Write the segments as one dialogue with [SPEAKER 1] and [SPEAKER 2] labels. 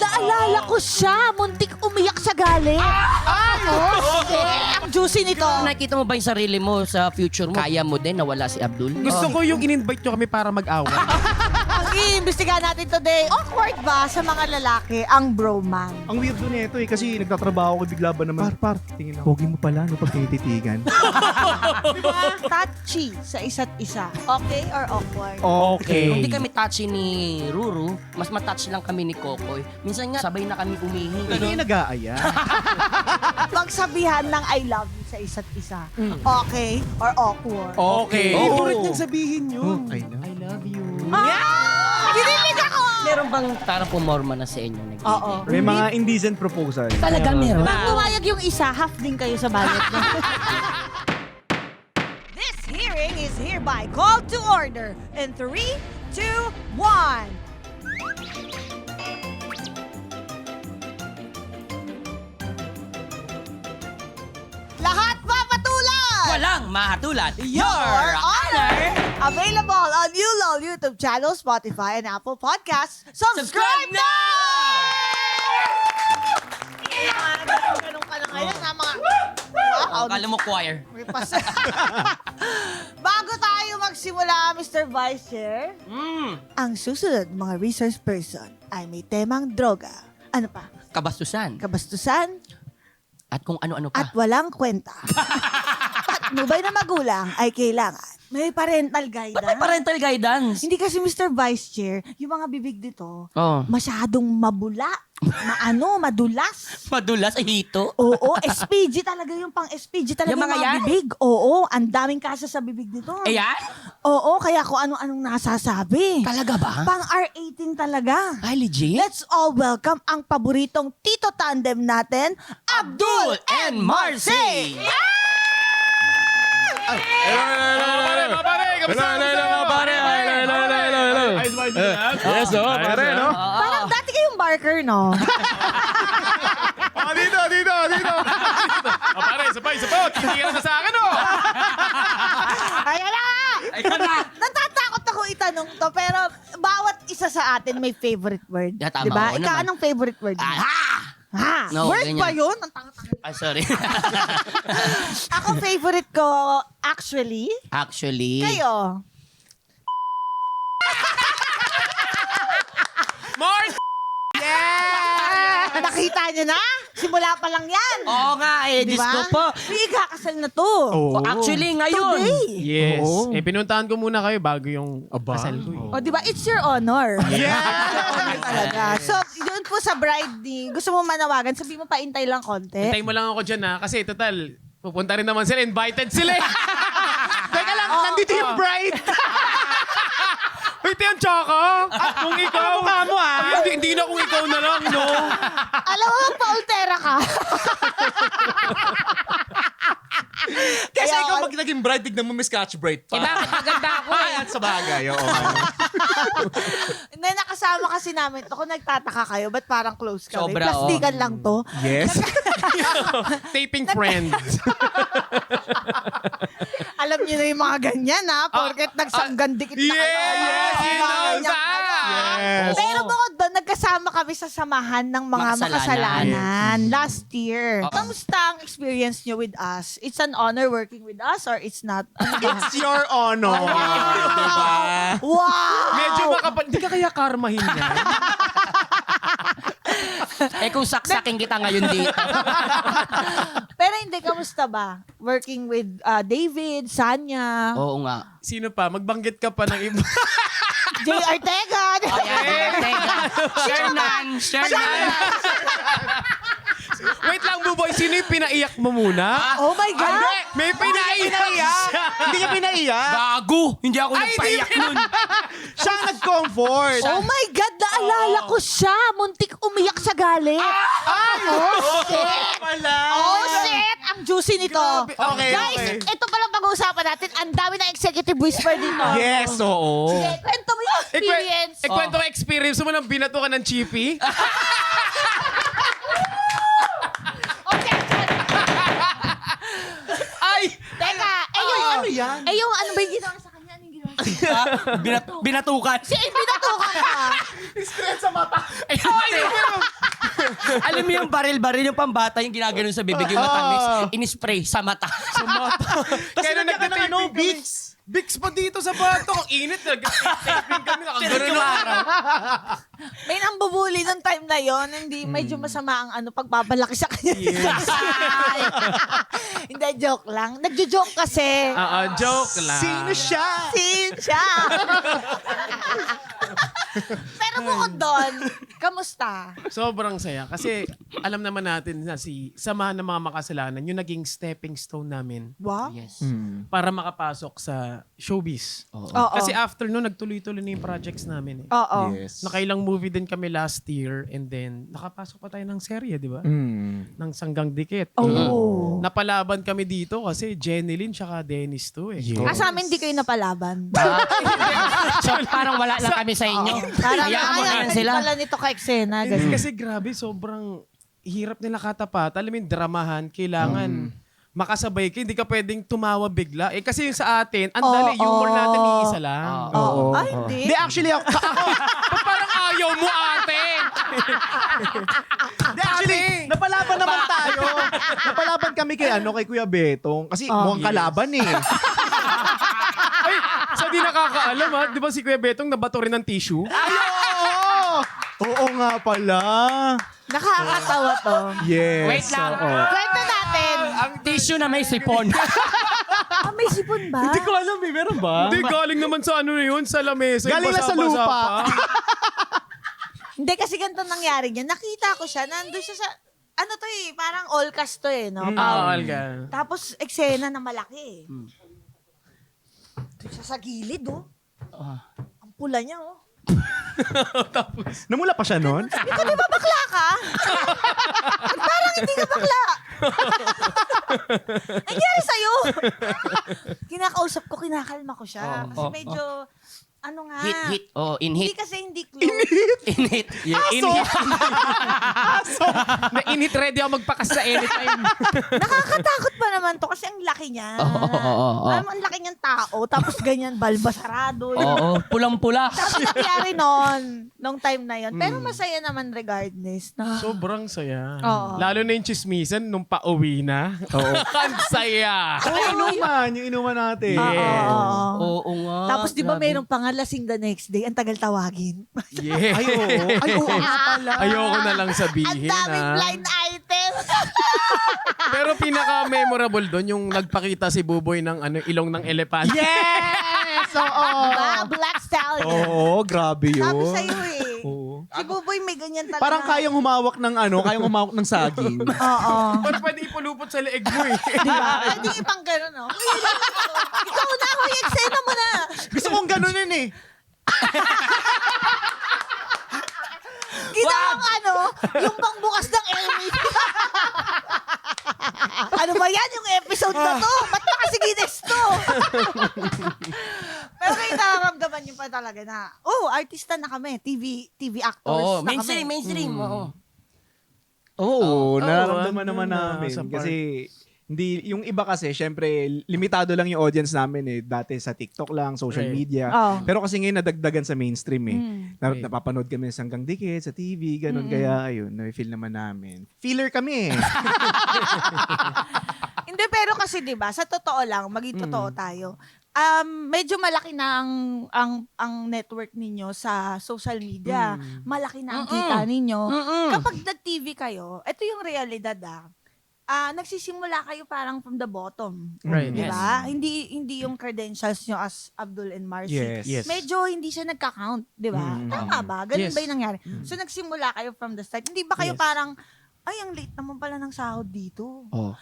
[SPEAKER 1] naalala ko siya. Muntik umiyak sa galit. Ang juicy nito.
[SPEAKER 2] Nakikita mo ba yung sarili mo sa future mo? Kaya mo din na wala si Abdul?
[SPEAKER 3] Gusto ko yung in-invite nyo kami para mag-away.
[SPEAKER 1] Ang iimbestigahan natin today, awkward ba sa mga lalaki ang broman?
[SPEAKER 4] Ang weirdo nito eh, kasi nagtatrabaho ko bigla ba naman. Par, tingin ako. Pogi mo pala, no, pag tinititigan.
[SPEAKER 1] Touchy sa isa't isa. Okay or awkward?
[SPEAKER 4] Okay.
[SPEAKER 2] Kung di kami touchy ni Ruru, mas matouch lang kami ni Kokoy. Minsan nga, sabay na kami umihi.
[SPEAKER 4] Hindi nag-aaya.
[SPEAKER 1] Magsabihan ng I love you sa isa't isa. Okay or awkward?
[SPEAKER 3] Okay.
[SPEAKER 4] Oo.
[SPEAKER 3] Ito rin yung sabihin nyo.
[SPEAKER 4] I love you.
[SPEAKER 1] Kinilig ako!
[SPEAKER 2] Meron bang parang pumorma na sa inyo?
[SPEAKER 1] Oo.
[SPEAKER 4] May mga indecent proposal.
[SPEAKER 2] Talaga meron.
[SPEAKER 1] Pag pumayag yung isa, half din kayo sa bayad. This hearing is hereby called to order in 3, 2, 1. Lahat mapatulan!
[SPEAKER 2] Walang mahatulan.
[SPEAKER 1] Your Honor! Available on ULOL YouTube channel, Spotify, and Apple Podcasts. Subscribe na! Ganun ka na ngayon ha, mga... Wow,
[SPEAKER 2] Akala mo choir.
[SPEAKER 1] may pas- Bago tayo magsimula, Mr. Vice Chair, ang susunod mga resource person ay may temang droga. Ano pa?
[SPEAKER 2] Kabastusan.
[SPEAKER 1] Kabastusan
[SPEAKER 2] At kung ano-ano pa.
[SPEAKER 1] at walang kwenta. Patnubay na magulang ay kailangan may parental guidance.
[SPEAKER 2] Ba't may parental guidance?
[SPEAKER 1] Hindi kasi Mr. Vice Chair, yung mga bibig dito,
[SPEAKER 2] Oh.
[SPEAKER 1] masyadong mabula, madulas.
[SPEAKER 2] Madulas, hito.
[SPEAKER 1] Oo, SPG talaga yung pang SPG talaga
[SPEAKER 2] Yung
[SPEAKER 1] yung
[SPEAKER 2] mga
[SPEAKER 1] mga
[SPEAKER 2] yan?
[SPEAKER 1] bibig. Oo, ang daming kasa sa bibig dito.
[SPEAKER 2] Ayan?
[SPEAKER 1] Oo, kaya kung ano-anong nasasabi.
[SPEAKER 2] Talaga ba?
[SPEAKER 1] Pang R18 talaga.
[SPEAKER 2] Ay, legit?
[SPEAKER 1] Let's all welcome ang paboritong Tito Tandem natin, Abdul and Marcy!
[SPEAKER 4] Mga pare, kamusta? Yes, pare, no?
[SPEAKER 1] Parang dati kayong barker, no?
[SPEAKER 4] Dito. Pare, sabay, sabot. Tingin na sa akin, oh.
[SPEAKER 1] Ayan na!
[SPEAKER 2] Ayun na.
[SPEAKER 1] Natatakot ako itanong to, pero bawat isa sa atin may favorite word.
[SPEAKER 2] Yeah, tama.
[SPEAKER 1] Diba?
[SPEAKER 2] Oo
[SPEAKER 1] Ikaw,
[SPEAKER 2] naman.
[SPEAKER 1] anong favorite word mo? Ha?
[SPEAKER 2] No,
[SPEAKER 1] Word
[SPEAKER 2] ganyan.
[SPEAKER 1] ba yun? Ang tanga-tanga.
[SPEAKER 2] Ay, sorry.
[SPEAKER 1] Ako favorite ko, actually,
[SPEAKER 2] Actually.
[SPEAKER 1] kayo.
[SPEAKER 3] More!
[SPEAKER 1] Nakita niyo na? Simula pa lang yan.
[SPEAKER 2] Oo nga eh, Diyos ko po.
[SPEAKER 1] May ikakasal na to.
[SPEAKER 3] Oh.
[SPEAKER 2] Actually, ngayon.
[SPEAKER 1] Today.
[SPEAKER 3] Yes.
[SPEAKER 4] Oo.
[SPEAKER 3] Pinuntahan ko muna kayo bago yung kasal ko.
[SPEAKER 1] O, di ba? It's your honor.
[SPEAKER 3] Yeah!
[SPEAKER 1] Talaga. So, yun po sa bride ni, gusto mo manawagan, sabi mo paintay lang konti.
[SPEAKER 3] Hintay mo lang ako dyan ha. Kasi total, pupunta rin naman sila. Invited sila eh. Teka lang, nandito yung bride. Wait, yung Choco? Kung ikaw... Mukha mo ha? Hindi na kung ikaw na lang, no?
[SPEAKER 1] Alam mo, paultera ka.
[SPEAKER 5] Kasi
[SPEAKER 1] Kaya-
[SPEAKER 5] ikaw pag naging bride, tignan mo may scotch bride pa.
[SPEAKER 2] Bakit maganda ako eh.
[SPEAKER 5] Ay, at sa bagay, oo.
[SPEAKER 1] Hindi, nakasama kasi namin to. Kung nagtataka kayo, ba't parang close kami?
[SPEAKER 2] Sobra,
[SPEAKER 1] Plastikan lang to.
[SPEAKER 5] Yes.
[SPEAKER 3] Taping friends.
[SPEAKER 1] Alam niyo na yung mga ganyan, ha? Porket nagsanggan-dikit na kayo.
[SPEAKER 3] Yes!
[SPEAKER 1] Mga ganyan kayo.
[SPEAKER 5] Yes.
[SPEAKER 1] Pero bukod doon, nagkasama kami sa samahan ng mga makasalanan last year. Kamusta ang experience niyo with us? It's an honor working with us or it's not? Ano ba?
[SPEAKER 5] It's your honor. Diba?
[SPEAKER 1] Wow!
[SPEAKER 3] Medyo makapal... Hindi ka kaya karmahin yan?
[SPEAKER 2] Eh kung saksakin kita ngayon dito.
[SPEAKER 1] Pero hindi, kamusta ba? Working with David, Sanya,
[SPEAKER 2] Oo nga.
[SPEAKER 3] Sino pa? Magbanggit ka pa ng iba.
[SPEAKER 1] J. Ortega.
[SPEAKER 2] Teka. Shernan.
[SPEAKER 3] Wait lang, Buboy. Sino yung pinaiyak mo muna?
[SPEAKER 1] Oh my God!
[SPEAKER 3] May pinaiyak!
[SPEAKER 5] Hindi niya pinaiyak.
[SPEAKER 2] Gago! Hindi ako nagpaiyak nun.
[SPEAKER 5] Siya ang nag-comfort.
[SPEAKER 1] Oh my God! Naalala ko siya! Muntik umiyak sa galit! Oh, shit!
[SPEAKER 5] Wala.
[SPEAKER 1] Oh, shit! Ang juicy nito.
[SPEAKER 5] Okay,
[SPEAKER 1] Guys,
[SPEAKER 5] okay.
[SPEAKER 1] ito palang pag-uusapan natin. Ang dami na executive whisper dito.
[SPEAKER 5] Yes, oo.
[SPEAKER 1] Sige, kwento mo yung experience.
[SPEAKER 3] Kwento ko experience mo nang binato ka ng chippy?
[SPEAKER 1] Okay.
[SPEAKER 3] Ay!
[SPEAKER 1] Teka,
[SPEAKER 5] ano yan?
[SPEAKER 1] yung ano ba yung ginawa sa kanya? Ano yung ginawa sa kanya?
[SPEAKER 2] Binatukan.
[SPEAKER 1] Si binatukan ka.
[SPEAKER 2] Alam mo yung baril-baril, yung pambata, yung ginaganon sa bibig, yung matamis, in-spray sa mata.
[SPEAKER 3] Sa mata. Kaya nung nagtataping kami. Vicks pa dito sa bato. Ang init. Nag-taping kami. Nakagano'n ng araw.
[SPEAKER 1] May nambubuli nung time na yon, hindi medyo masama ang pagbabalaki sa kanya.
[SPEAKER 3] Yes.
[SPEAKER 1] Hindi, joke lang. Nagjo-joke kasi.
[SPEAKER 3] Joke lang.
[SPEAKER 5] Sino siya?
[SPEAKER 1] Sin siya. Pero bukod doon, kamusta?
[SPEAKER 3] Sobrang saya. Kasi alam naman natin na samahan ng mga makasalanan, yung naging stepping stone namin
[SPEAKER 1] Wow.
[SPEAKER 2] Yes.
[SPEAKER 3] para makapasok sa showbiz.
[SPEAKER 2] Oo.
[SPEAKER 1] Oo.
[SPEAKER 3] Kasi after nun, nagtuloy-tuloy na yung projects namin.
[SPEAKER 1] Oo.
[SPEAKER 5] Yes.
[SPEAKER 3] Nakailang movie din kami last year and then nakapasok pa tayo ng serye, di ba? Ng Sanggang Dikit.
[SPEAKER 1] Oh.
[SPEAKER 3] Napalaban kami dito kasi Jenny Lynn tsaka Dennis to eh.
[SPEAKER 1] Sa amin, hindi kayo napalaban.
[SPEAKER 2] So, parang wala lang kami sa inyo.
[SPEAKER 1] Parang
[SPEAKER 2] Hayaan mo na yan sila.
[SPEAKER 1] pala nito ka eksena.
[SPEAKER 3] Hindi,
[SPEAKER 1] ganun.
[SPEAKER 3] kasi grabe, sobrang hirap nila katapat. Alam mo yung dramahan, kailangan makasabay ka. Hindi ka pwedeng tumawa bigla. Eh kasi yung sa atin, ang dali, humor natin iisa lang.
[SPEAKER 1] Oo. Ay, hindi.
[SPEAKER 5] Hindi, actually,
[SPEAKER 3] Ba't parang ayaw mo, ate?
[SPEAKER 5] actually, napalaban naman tayo. Napalaban kami kay Kuya Betong. Kasi mukhang kalaban eh.
[SPEAKER 3] Ay, sa di nakakaalam ha, di ba si Kuya Betong nabato rin ng tissue?
[SPEAKER 5] Oo nga pala.
[SPEAKER 1] Nakakatawa to.
[SPEAKER 5] Yes.
[SPEAKER 2] Wait lang.
[SPEAKER 1] Kwento natin.
[SPEAKER 2] Ang tissue na may sipon.
[SPEAKER 1] May sipon ba?
[SPEAKER 5] Hindi ko alam eh, meron ba?
[SPEAKER 3] Hindi, galing naman sa ano na yun, sa lamesa. yung
[SPEAKER 5] Galing na sa
[SPEAKER 3] basa-basa
[SPEAKER 5] lupa.
[SPEAKER 3] pa.
[SPEAKER 1] Hindi, kasi ganito nangyari niya. Nakita ko siya, nandun siya sa, ano to eh, parang all cast to eh, no?
[SPEAKER 3] Alga.
[SPEAKER 1] Tapos, eksena na malaki eh. Doon siya sa gilid, oh. Ang pula niya, oh.
[SPEAKER 5] Namula pa siya nun?
[SPEAKER 1] Ikaw, di ba bakla ka? Parang hindi ka bakla. Nangyari sa'yo. Kinakausap ko, kinakalma ko siya. Kasi medyo, ano nga.
[SPEAKER 2] Hit. Oh,
[SPEAKER 1] Hindi
[SPEAKER 2] in-hit.
[SPEAKER 1] kasi hindi close.
[SPEAKER 2] In-hit. Yeah, in-hit.
[SPEAKER 3] Na-init ready ako magpakas sa anytime.
[SPEAKER 1] Nakakatakot pa naman to kasi ang laki niya.
[SPEAKER 2] Oo.
[SPEAKER 1] Alam mo, ang laki niyang tao. Tapos ganyan, balbasarado.
[SPEAKER 2] Oo, pulang-pula.
[SPEAKER 1] Tapos nangyari nung time na yon. Pero masaya naman regardless. Na,
[SPEAKER 3] Sobrang saya.
[SPEAKER 1] Oo.
[SPEAKER 3] Lalo na yung chismisan nung pauwi na. Oo. Ang saya.
[SPEAKER 5] Yung inuman natin.
[SPEAKER 2] Oo nga.
[SPEAKER 1] Tapos di ba
[SPEAKER 2] grabe.
[SPEAKER 1] mayroong pangalasing the next day, ang tagal tawagin.
[SPEAKER 3] Yeah.
[SPEAKER 5] Ay, oo. Ay, oo nga pala.
[SPEAKER 3] Ayoko na lang
[SPEAKER 1] Ang
[SPEAKER 3] sabihin
[SPEAKER 1] daming
[SPEAKER 3] ha.
[SPEAKER 1] blind item.
[SPEAKER 3] Pero pinaka-memorable doon yung nagpakita si Buboy ng ilong ng elepante.
[SPEAKER 5] Yes! Oo.
[SPEAKER 1] Diba? Black Stallion.
[SPEAKER 5] Oo, grabe yun.
[SPEAKER 1] Sabi sa'yo eh.
[SPEAKER 5] Oo.
[SPEAKER 1] Si Buboy may ganyan talaga.
[SPEAKER 5] Parang kayang humawak ng saging.
[SPEAKER 1] Oo.
[SPEAKER 3] Parang pwede ipulupot sa leeg mo eh.
[SPEAKER 1] Diba? Pwede ipang gano'n, no? Ikaw na, kuya, eksena mo na.
[SPEAKER 5] Gusto kong ganunin eh.
[SPEAKER 1] Ginawang yung pangbukas ng Emmy. Ano ba yan yung episode na to? Ba't nakasiginis to? Pero kayo nararamdaman nyo pa talaga na, artista na kami. TV actors
[SPEAKER 2] Oo,
[SPEAKER 1] na
[SPEAKER 2] mainstream,
[SPEAKER 1] kami.
[SPEAKER 2] mainstream. Oo.
[SPEAKER 5] Oo, nararamdaman naman
[SPEAKER 3] na,
[SPEAKER 5] namin.
[SPEAKER 3] sa part.
[SPEAKER 5] Kasi, yung iba kasi, syempre, limitado lang yung audience namin eh. Dati sa TikTok lang, social
[SPEAKER 3] Right.
[SPEAKER 5] media.
[SPEAKER 1] Oo.
[SPEAKER 5] Pero kasi ngayon nadagdagan sa mainstream eh.
[SPEAKER 3] Right.
[SPEAKER 5] Napapanood kami sa Sanggang Dikit, sa TV, ganun. Kaya, ayun, na-feel naman namin. Feeler kami eh.
[SPEAKER 1] Hindi, pero kasi 'di ba, sa totoo lang, maging totoo tayo. Medyo malaki na ang network ninyo sa social media. Malaki na ang kita ninyo. Kapag nag-TV kayo, ito yung realidad nagsisimula kayo parang from the bottom.
[SPEAKER 3] Right.
[SPEAKER 1] Di ba? Hindi yung credentials nyo as Abdul and Marcy.
[SPEAKER 5] Yes.
[SPEAKER 1] Medyo hindi siya nagka-count, di ba? Tama ba? Ganun
[SPEAKER 3] Yes.
[SPEAKER 1] ba yung nangyari? So nagsimula kayo from the start. Hindi ba kayo
[SPEAKER 3] Yes.
[SPEAKER 1] parang, ay, ang late naman pala ng sahod dito.
[SPEAKER 5] Oh.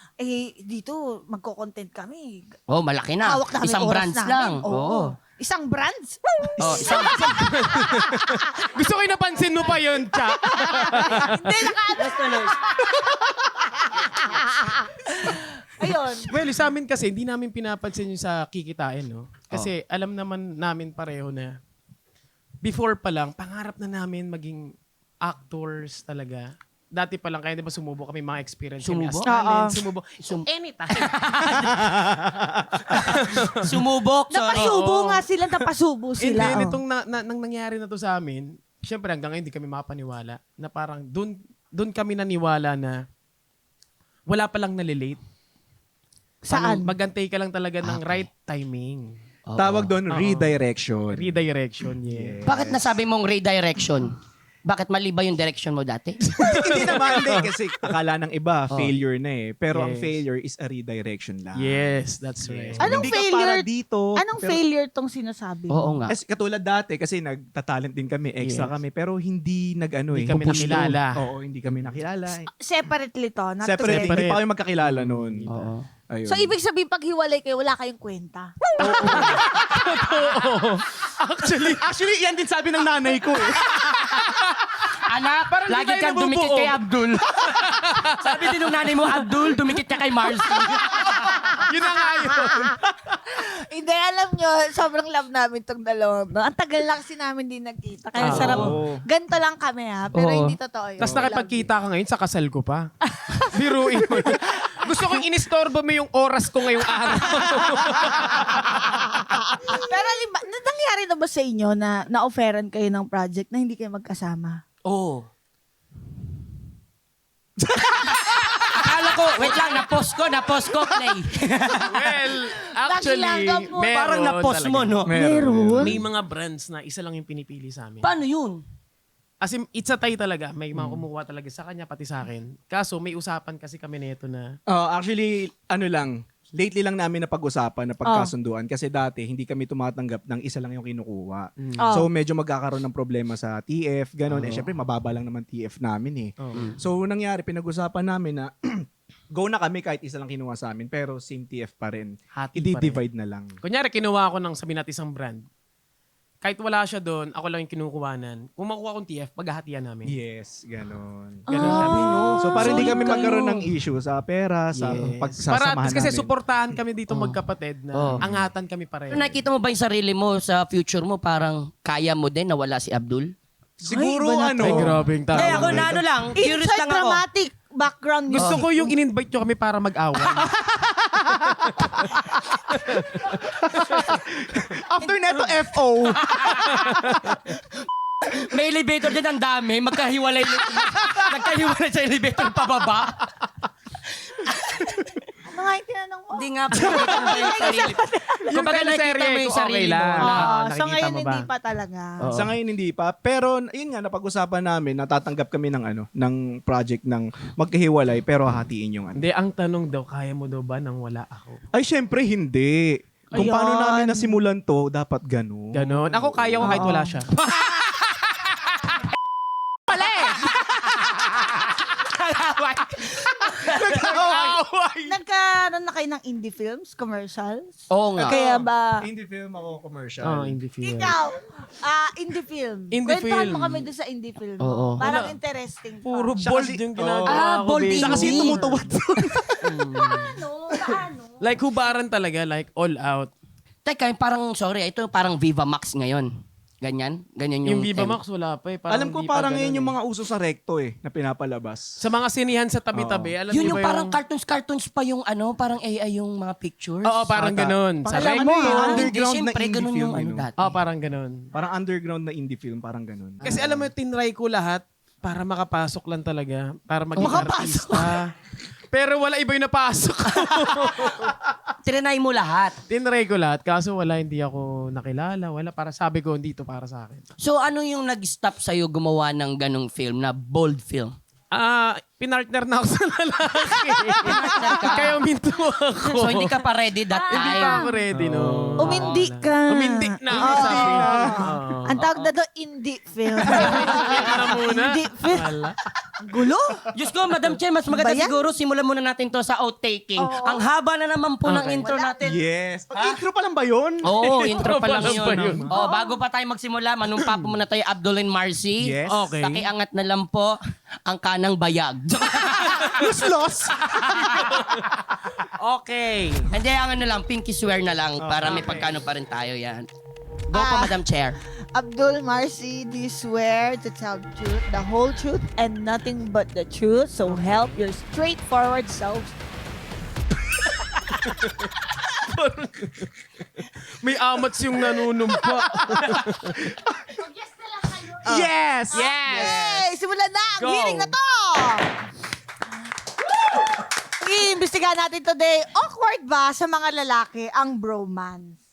[SPEAKER 1] Dito, magko-content kami.
[SPEAKER 2] Oh, malaki na.
[SPEAKER 1] Hawak namin
[SPEAKER 2] Isang
[SPEAKER 1] oras
[SPEAKER 2] brands
[SPEAKER 1] namin.
[SPEAKER 2] lang.
[SPEAKER 1] Oo. Isang brands?
[SPEAKER 2] Oh, isang
[SPEAKER 3] Gusto ko yung napansin mo pa yun, Cha.
[SPEAKER 1] Hindi, Ayun.
[SPEAKER 3] Well, sa amin kasi, hindi namin pinapansin yung sa kikitain, no? Kasi alam naman namin pareho na before pa lang, pangarap na namin maging actors talaga. Dati pa lang, kaya di ba sumubok kami mga experience kami as
[SPEAKER 2] Sumubok?
[SPEAKER 3] talent, sumubok. Anytime.
[SPEAKER 2] sumubok. Sorry.
[SPEAKER 1] Napasubo nga sila, napasubo
[SPEAKER 3] And
[SPEAKER 1] sila.
[SPEAKER 3] then,
[SPEAKER 1] oh.
[SPEAKER 3] itong nang nangyari na to sa amin, syempre hanggang ngayon hindi kami makapaniwala na parang doon kami naniwala na wala palang nalilate.
[SPEAKER 1] Saan?
[SPEAKER 3] Magantay ka lang talaga ng right timing.
[SPEAKER 2] Oo.
[SPEAKER 5] Tawag doon,
[SPEAKER 3] Oo.
[SPEAKER 5] redirection.
[SPEAKER 3] Redirection, yeah.
[SPEAKER 2] Bakit nasabi mong redirection? Bakit mali ba yung direction mo dati?
[SPEAKER 5] Hindi naman, hindi. Kasi akala ng iba,
[SPEAKER 2] Oh.
[SPEAKER 5] failure na eh. Pero ang
[SPEAKER 3] Yes.
[SPEAKER 5] failure is a redirection lang.
[SPEAKER 3] Yes, that's right.
[SPEAKER 1] Anong
[SPEAKER 5] Hindi ka
[SPEAKER 1] failure?
[SPEAKER 5] para dito.
[SPEAKER 1] Anong
[SPEAKER 5] pero-
[SPEAKER 1] failure tong sinasabi mo?
[SPEAKER 2] Oo nga.
[SPEAKER 5] Kasi katulad dati, kasi nagtatalent din kami, extra
[SPEAKER 3] Yes.
[SPEAKER 5] kami, pero hindi nag-ano
[SPEAKER 3] Hindi
[SPEAKER 5] eh.
[SPEAKER 3] kami
[SPEAKER 5] pupush
[SPEAKER 3] nakilala.
[SPEAKER 5] through. Oo, hindi kami nakilala.
[SPEAKER 1] Separately to, not
[SPEAKER 5] Separate,
[SPEAKER 1] together.
[SPEAKER 5] hindi pa kami magkakilala noon.
[SPEAKER 2] Oo.
[SPEAKER 5] Ayun.
[SPEAKER 1] So, ibig sabihin, pag hiwalay kayo, wala kayong kwenta.
[SPEAKER 5] Actually, yan din sabi ng nanay ko eh.
[SPEAKER 2] Anak,
[SPEAKER 3] Parang di
[SPEAKER 2] lagi
[SPEAKER 3] tayo
[SPEAKER 2] kang dumikit
[SPEAKER 3] nabubuo.
[SPEAKER 2] kay Abdul. Sabi din ng nanay mo, Abdul, dumikit ka kay Marcy.
[SPEAKER 3] Yun na nga yun.
[SPEAKER 1] Hindi, alam nyo, sobrang love namin tong dalawang. Ang tagal na kasi namin din nagkita. Kaya sarap.
[SPEAKER 5] Oo.
[SPEAKER 1] Ganto lang kami ha. Pero
[SPEAKER 2] Oo.
[SPEAKER 1] hindi totoo yun.
[SPEAKER 3] Tapos
[SPEAKER 1] I love
[SPEAKER 3] nakipagkita ka ngayon sa kasal ko pa. Biruin mo. Gusto kong inistorbo mo yung oras ko ngayong araw.
[SPEAKER 1] you. Pero nangyari na ba sa inyo na na-offeran kayo ng project na hindi kayo magkasama?
[SPEAKER 2] Oo. Akala ko, wait lang, na-post ko, play.
[SPEAKER 3] Well, actually,
[SPEAKER 1] Nakilanggap mo.
[SPEAKER 3] meron
[SPEAKER 2] Parang na-post
[SPEAKER 3] talaga.
[SPEAKER 2] mo, no?
[SPEAKER 1] Meron?
[SPEAKER 3] May mga brands na isa lang yung pinipili sa amin.
[SPEAKER 2] Paano yun?
[SPEAKER 3] As in, it's a tie talaga. May mga kumukuha talaga sa kanya, pati sa akin. Kaso, may usapan kasi kami nito na
[SPEAKER 5] Actually, ano lang, lately lang namin napag-usapan na pagkasunduan kasi dati hindi kami tumatanggap ng isa lang yung kinukuha.
[SPEAKER 1] Oh.
[SPEAKER 5] So medyo magkakaroon ng problema sa TF, ganun. Eh syempre mababa lang naman TF namin eh. So nangyari, pinag-usapan namin na go na kami kahit isa lang kinuha sa amin pero same TF pa rin.
[SPEAKER 3] hati pa rin.
[SPEAKER 5] I-divide na lang.
[SPEAKER 3] Kunyari, kinuha ako ng sabi natin isang brand. Kahit wala siya doon, ako lang yung kinukuhanan. Kung makuha kong TF, paghahatian namin.
[SPEAKER 5] Yes, ganun.
[SPEAKER 3] Ganun kami.
[SPEAKER 5] So para hindi
[SPEAKER 2] solid
[SPEAKER 5] kami
[SPEAKER 2] kayo.
[SPEAKER 5] magkaroon ng issue sa pera, sa
[SPEAKER 3] Para
[SPEAKER 5] pagsasamahan
[SPEAKER 3] kasi
[SPEAKER 5] namin.
[SPEAKER 3] suportahan kami dito magkapatid na
[SPEAKER 2] Oh.
[SPEAKER 3] angatan kami pareho.
[SPEAKER 2] Pero nakikita mo ba yung sarili mo sa future mo, parang kaya mo din na wala si Abdul?
[SPEAKER 5] Siguro
[SPEAKER 1] Ay, iba na
[SPEAKER 5] ano.
[SPEAKER 3] Ay, grabe yung tao.
[SPEAKER 2] Eh, ako na ano lang, curious
[SPEAKER 1] Inside
[SPEAKER 2] lang ako.
[SPEAKER 1] dramatic background music.
[SPEAKER 3] Gusto ko yung in-invite nyo kami para mag-away.
[SPEAKER 5] After neto, FO.
[SPEAKER 2] May elevator din ang dami, magkahiwalay sa elevator pababa.
[SPEAKER 1] Ano nga yung tinanong mo?
[SPEAKER 2] Hindi nga po nakikita mo ba yung sarili. Kumbaga nakikita
[SPEAKER 3] teleserye
[SPEAKER 2] mo yung
[SPEAKER 3] ko, okay
[SPEAKER 2] sarili mo.
[SPEAKER 3] lang.
[SPEAKER 2] na-
[SPEAKER 1] Oo, so
[SPEAKER 3] nakikita
[SPEAKER 1] ngayon
[SPEAKER 3] mo ba?
[SPEAKER 1] hindi pa talaga.
[SPEAKER 2] Oo.
[SPEAKER 5] Sa ngayon hindi pa, pero yun nga napag-usapan namin, natatanggap kami ng ng project ng magkahiwalay pero hatiin yung ano.
[SPEAKER 3] Hindi, ang tanong daw, kaya mo daw ba nang wala ako?
[SPEAKER 5] Ay syempre hindi. Kung
[SPEAKER 1] Ayan.
[SPEAKER 5] paano namin nasimulan to, dapat ganun.
[SPEAKER 3] Ganon. Ako kaya ko kahit wala siya.
[SPEAKER 1] Nagkaroon na kayo ng indie films, commercials?
[SPEAKER 2] Oo nga.
[SPEAKER 1] Kaya ba...
[SPEAKER 5] Indie film ako, commercial.
[SPEAKER 3] Oh, indie film.
[SPEAKER 1] Ikaw, indie film.
[SPEAKER 3] Indie
[SPEAKER 1] Kwentuhan
[SPEAKER 3] film.
[SPEAKER 1] mo kami doon sa indie film.
[SPEAKER 2] Oo.
[SPEAKER 1] Parang
[SPEAKER 3] Wala.
[SPEAKER 1] interesting pa.
[SPEAKER 3] Puro
[SPEAKER 5] Siya
[SPEAKER 3] bold
[SPEAKER 5] kasi-
[SPEAKER 3] yung ginagawa
[SPEAKER 2] Ah,
[SPEAKER 3] ko.
[SPEAKER 2] bold
[SPEAKER 3] baby.
[SPEAKER 5] Siya kasi
[SPEAKER 2] Indie.
[SPEAKER 5] tumutuwad.
[SPEAKER 1] Paano?
[SPEAKER 3] Like hubaran talaga, like all out.
[SPEAKER 2] Teka, parang, sorry, ito parang Viva Max ngayon. Ganyan? Ganyan yung...
[SPEAKER 3] Yung Viva Max wala pa eh.
[SPEAKER 5] Alam ko
[SPEAKER 3] hindi pa
[SPEAKER 5] parang
[SPEAKER 3] ganun
[SPEAKER 5] ngayon yung
[SPEAKER 3] eh.
[SPEAKER 5] mga uso sa recto sa pinapalabas.
[SPEAKER 3] Sa mga sinihan sa tabi-tabi, alam
[SPEAKER 2] Yun
[SPEAKER 3] niyo
[SPEAKER 2] yung
[SPEAKER 3] ba
[SPEAKER 2] parang cartoons pa yung ano, parang AI yung mga pictures.
[SPEAKER 3] Oo, parang
[SPEAKER 5] Ata.
[SPEAKER 3] ganun. Sa
[SPEAKER 5] Parang
[SPEAKER 3] rec-
[SPEAKER 5] ano
[SPEAKER 1] mo,
[SPEAKER 5] eh,
[SPEAKER 1] ah.
[SPEAKER 5] underground na
[SPEAKER 2] Siyempre,
[SPEAKER 5] indie
[SPEAKER 2] ganun
[SPEAKER 5] film.
[SPEAKER 2] yung ano dati.
[SPEAKER 3] Oo, parang ganun.
[SPEAKER 5] Parang underground na indie film, parang ganun.
[SPEAKER 3] Kasi alam mo, tinry ko lahat para makapasok lang talaga. Para maging artista. Pero wala iba yung napasok.
[SPEAKER 2] Trinay mo lahat.
[SPEAKER 3] Tinry ko lahat, kaso wala, hindi ako nakilala. Wala, para sabi ko, dito para sa akin.
[SPEAKER 2] So, ano yung nag-stop sa'yo gumawa ng ganong film na bold film?
[SPEAKER 3] Pinartner na ako sa lalaki.
[SPEAKER 2] Partner ka.
[SPEAKER 3] Kaya uminto ako.
[SPEAKER 2] So, hindi ka pa ready that time?
[SPEAKER 3] Hindi pa ako ready, no.
[SPEAKER 1] Umindi ka.
[SPEAKER 3] Umindi na ako sa film. Oo.
[SPEAKER 1] Ang tawag na doon, indie film.
[SPEAKER 3] Kaya na muna.
[SPEAKER 1] Indie film.
[SPEAKER 3] Wala.
[SPEAKER 1] Gulo?
[SPEAKER 2] Diyos ko, Madam Che, mas maganda
[SPEAKER 1] Ba yan?
[SPEAKER 2] siguro simulan muna natin to sa outtaking.
[SPEAKER 1] Oo.
[SPEAKER 2] Ang haba na naman po ng intro natin.
[SPEAKER 5] Yes. Intro pa lang ba yun?
[SPEAKER 2] Oo, intro pa lang
[SPEAKER 3] Intro pa lang
[SPEAKER 2] yun. Oh, bago pa tayo magsimula, manumpa po muna tayo Abdul and Marcy.
[SPEAKER 5] Yes.
[SPEAKER 3] Okay.
[SPEAKER 2] Pakiangat na lang po ang kanang bayag.
[SPEAKER 5] Los.
[SPEAKER 3] Okay.
[SPEAKER 2] Hindi, ang ano lang, pinky swear na lang para may pagkano pa rin tayo yan. Go po, Madam Chair.
[SPEAKER 1] Abdul, Marcy, do you swear to tell the truth, the whole truth, and nothing but the truth? So help your straightforward selves.
[SPEAKER 3] May amats yung nanunumpa. Yes! Yes!
[SPEAKER 1] Yay! Simulan na ang
[SPEAKER 3] Go.
[SPEAKER 1] hearing na to! Iimbestigahan natin today, awkward ba sa mga lalaki ang bromance?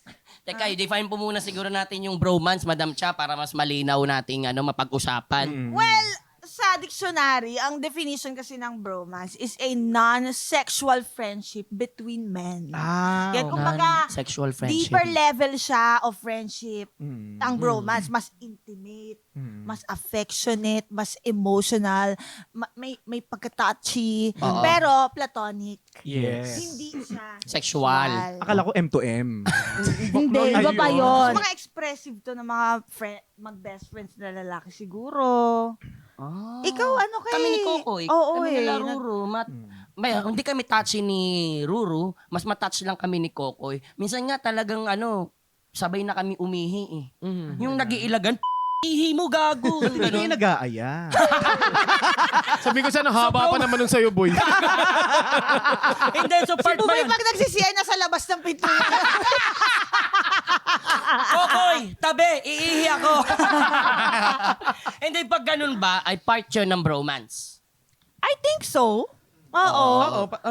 [SPEAKER 2] Teka, i-define po muna siguro natin yung bromance, Madam Cha, para mas malinaw nating mapag-usapan.
[SPEAKER 1] Well, sa dictionary, ang definition kasi ng bromance is a non-sexual friendship between men. Yan, kumbaga,
[SPEAKER 2] Sexual friendship.
[SPEAKER 1] deeper level siya of friendship. Ang bromance, mas intimate, mas affectionate, mas emotional, may pagka-touchy, pero platonic.
[SPEAKER 3] Yes.
[SPEAKER 1] Hindi siya
[SPEAKER 2] Sexual.
[SPEAKER 5] Akala ko M to M.
[SPEAKER 1] Hindi, iba pa yun.
[SPEAKER 5] Ayun.
[SPEAKER 1] Mga expressive to ng mga mag-best friends na lalaki siguro.
[SPEAKER 2] Ah.
[SPEAKER 1] Ikaw, ano kayo?
[SPEAKER 2] Kami ni Kokoy.
[SPEAKER 1] Oo,
[SPEAKER 2] kami
[SPEAKER 1] eh.
[SPEAKER 2] nila Ruru. Hindi kami touchy ni Ruru. Mas matouch lang kami ni Kokoy. Minsan nga talagang sabay na kami umihi eh. Yung nag-iilagan, ihi mo gago.
[SPEAKER 5] Hindi
[SPEAKER 2] Ganun.
[SPEAKER 5] nag-aaya.
[SPEAKER 3] Sabi ko sana, haba pa naman nun sa'yo, boy.
[SPEAKER 2] Hindi, so part ba
[SPEAKER 1] Bumay
[SPEAKER 2] yan?
[SPEAKER 1] pag nagsisiyay na sa labas ng pintuan.
[SPEAKER 2] Kokoy, tabi, iihi ako. Hindi, pag ganun ba, ay part yun ng bromance.
[SPEAKER 1] I think so. Oo.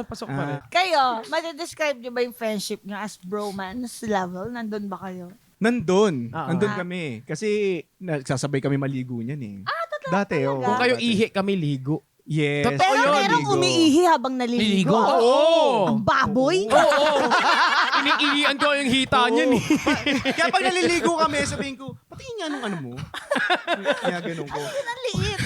[SPEAKER 3] Pasok pa rin.
[SPEAKER 1] Kayo, madidescribe niyo ba yung friendship niyo as bromance level? Nandun ba kayo?
[SPEAKER 5] Nandun.
[SPEAKER 3] Oo.
[SPEAKER 5] Nandun kami. Kasi nagsasabay kami maligo niyan eh. Dati, oh.
[SPEAKER 3] Kung kayo ihi, kami ligo.
[SPEAKER 5] Yes.
[SPEAKER 3] Totoo
[SPEAKER 1] Pero
[SPEAKER 3] yun,
[SPEAKER 1] merong
[SPEAKER 5] ligo.
[SPEAKER 1] umiihi habang naliligo.
[SPEAKER 2] Naliligo?
[SPEAKER 3] Oo.
[SPEAKER 1] Ang baboy.
[SPEAKER 3] Oo. Iniihian ko yung hita niyan eh.
[SPEAKER 5] Kaya pag naliligo kami, sabihin ko, patingin nga nung ano mo. Kaya ganun ko.
[SPEAKER 1] Ang liit.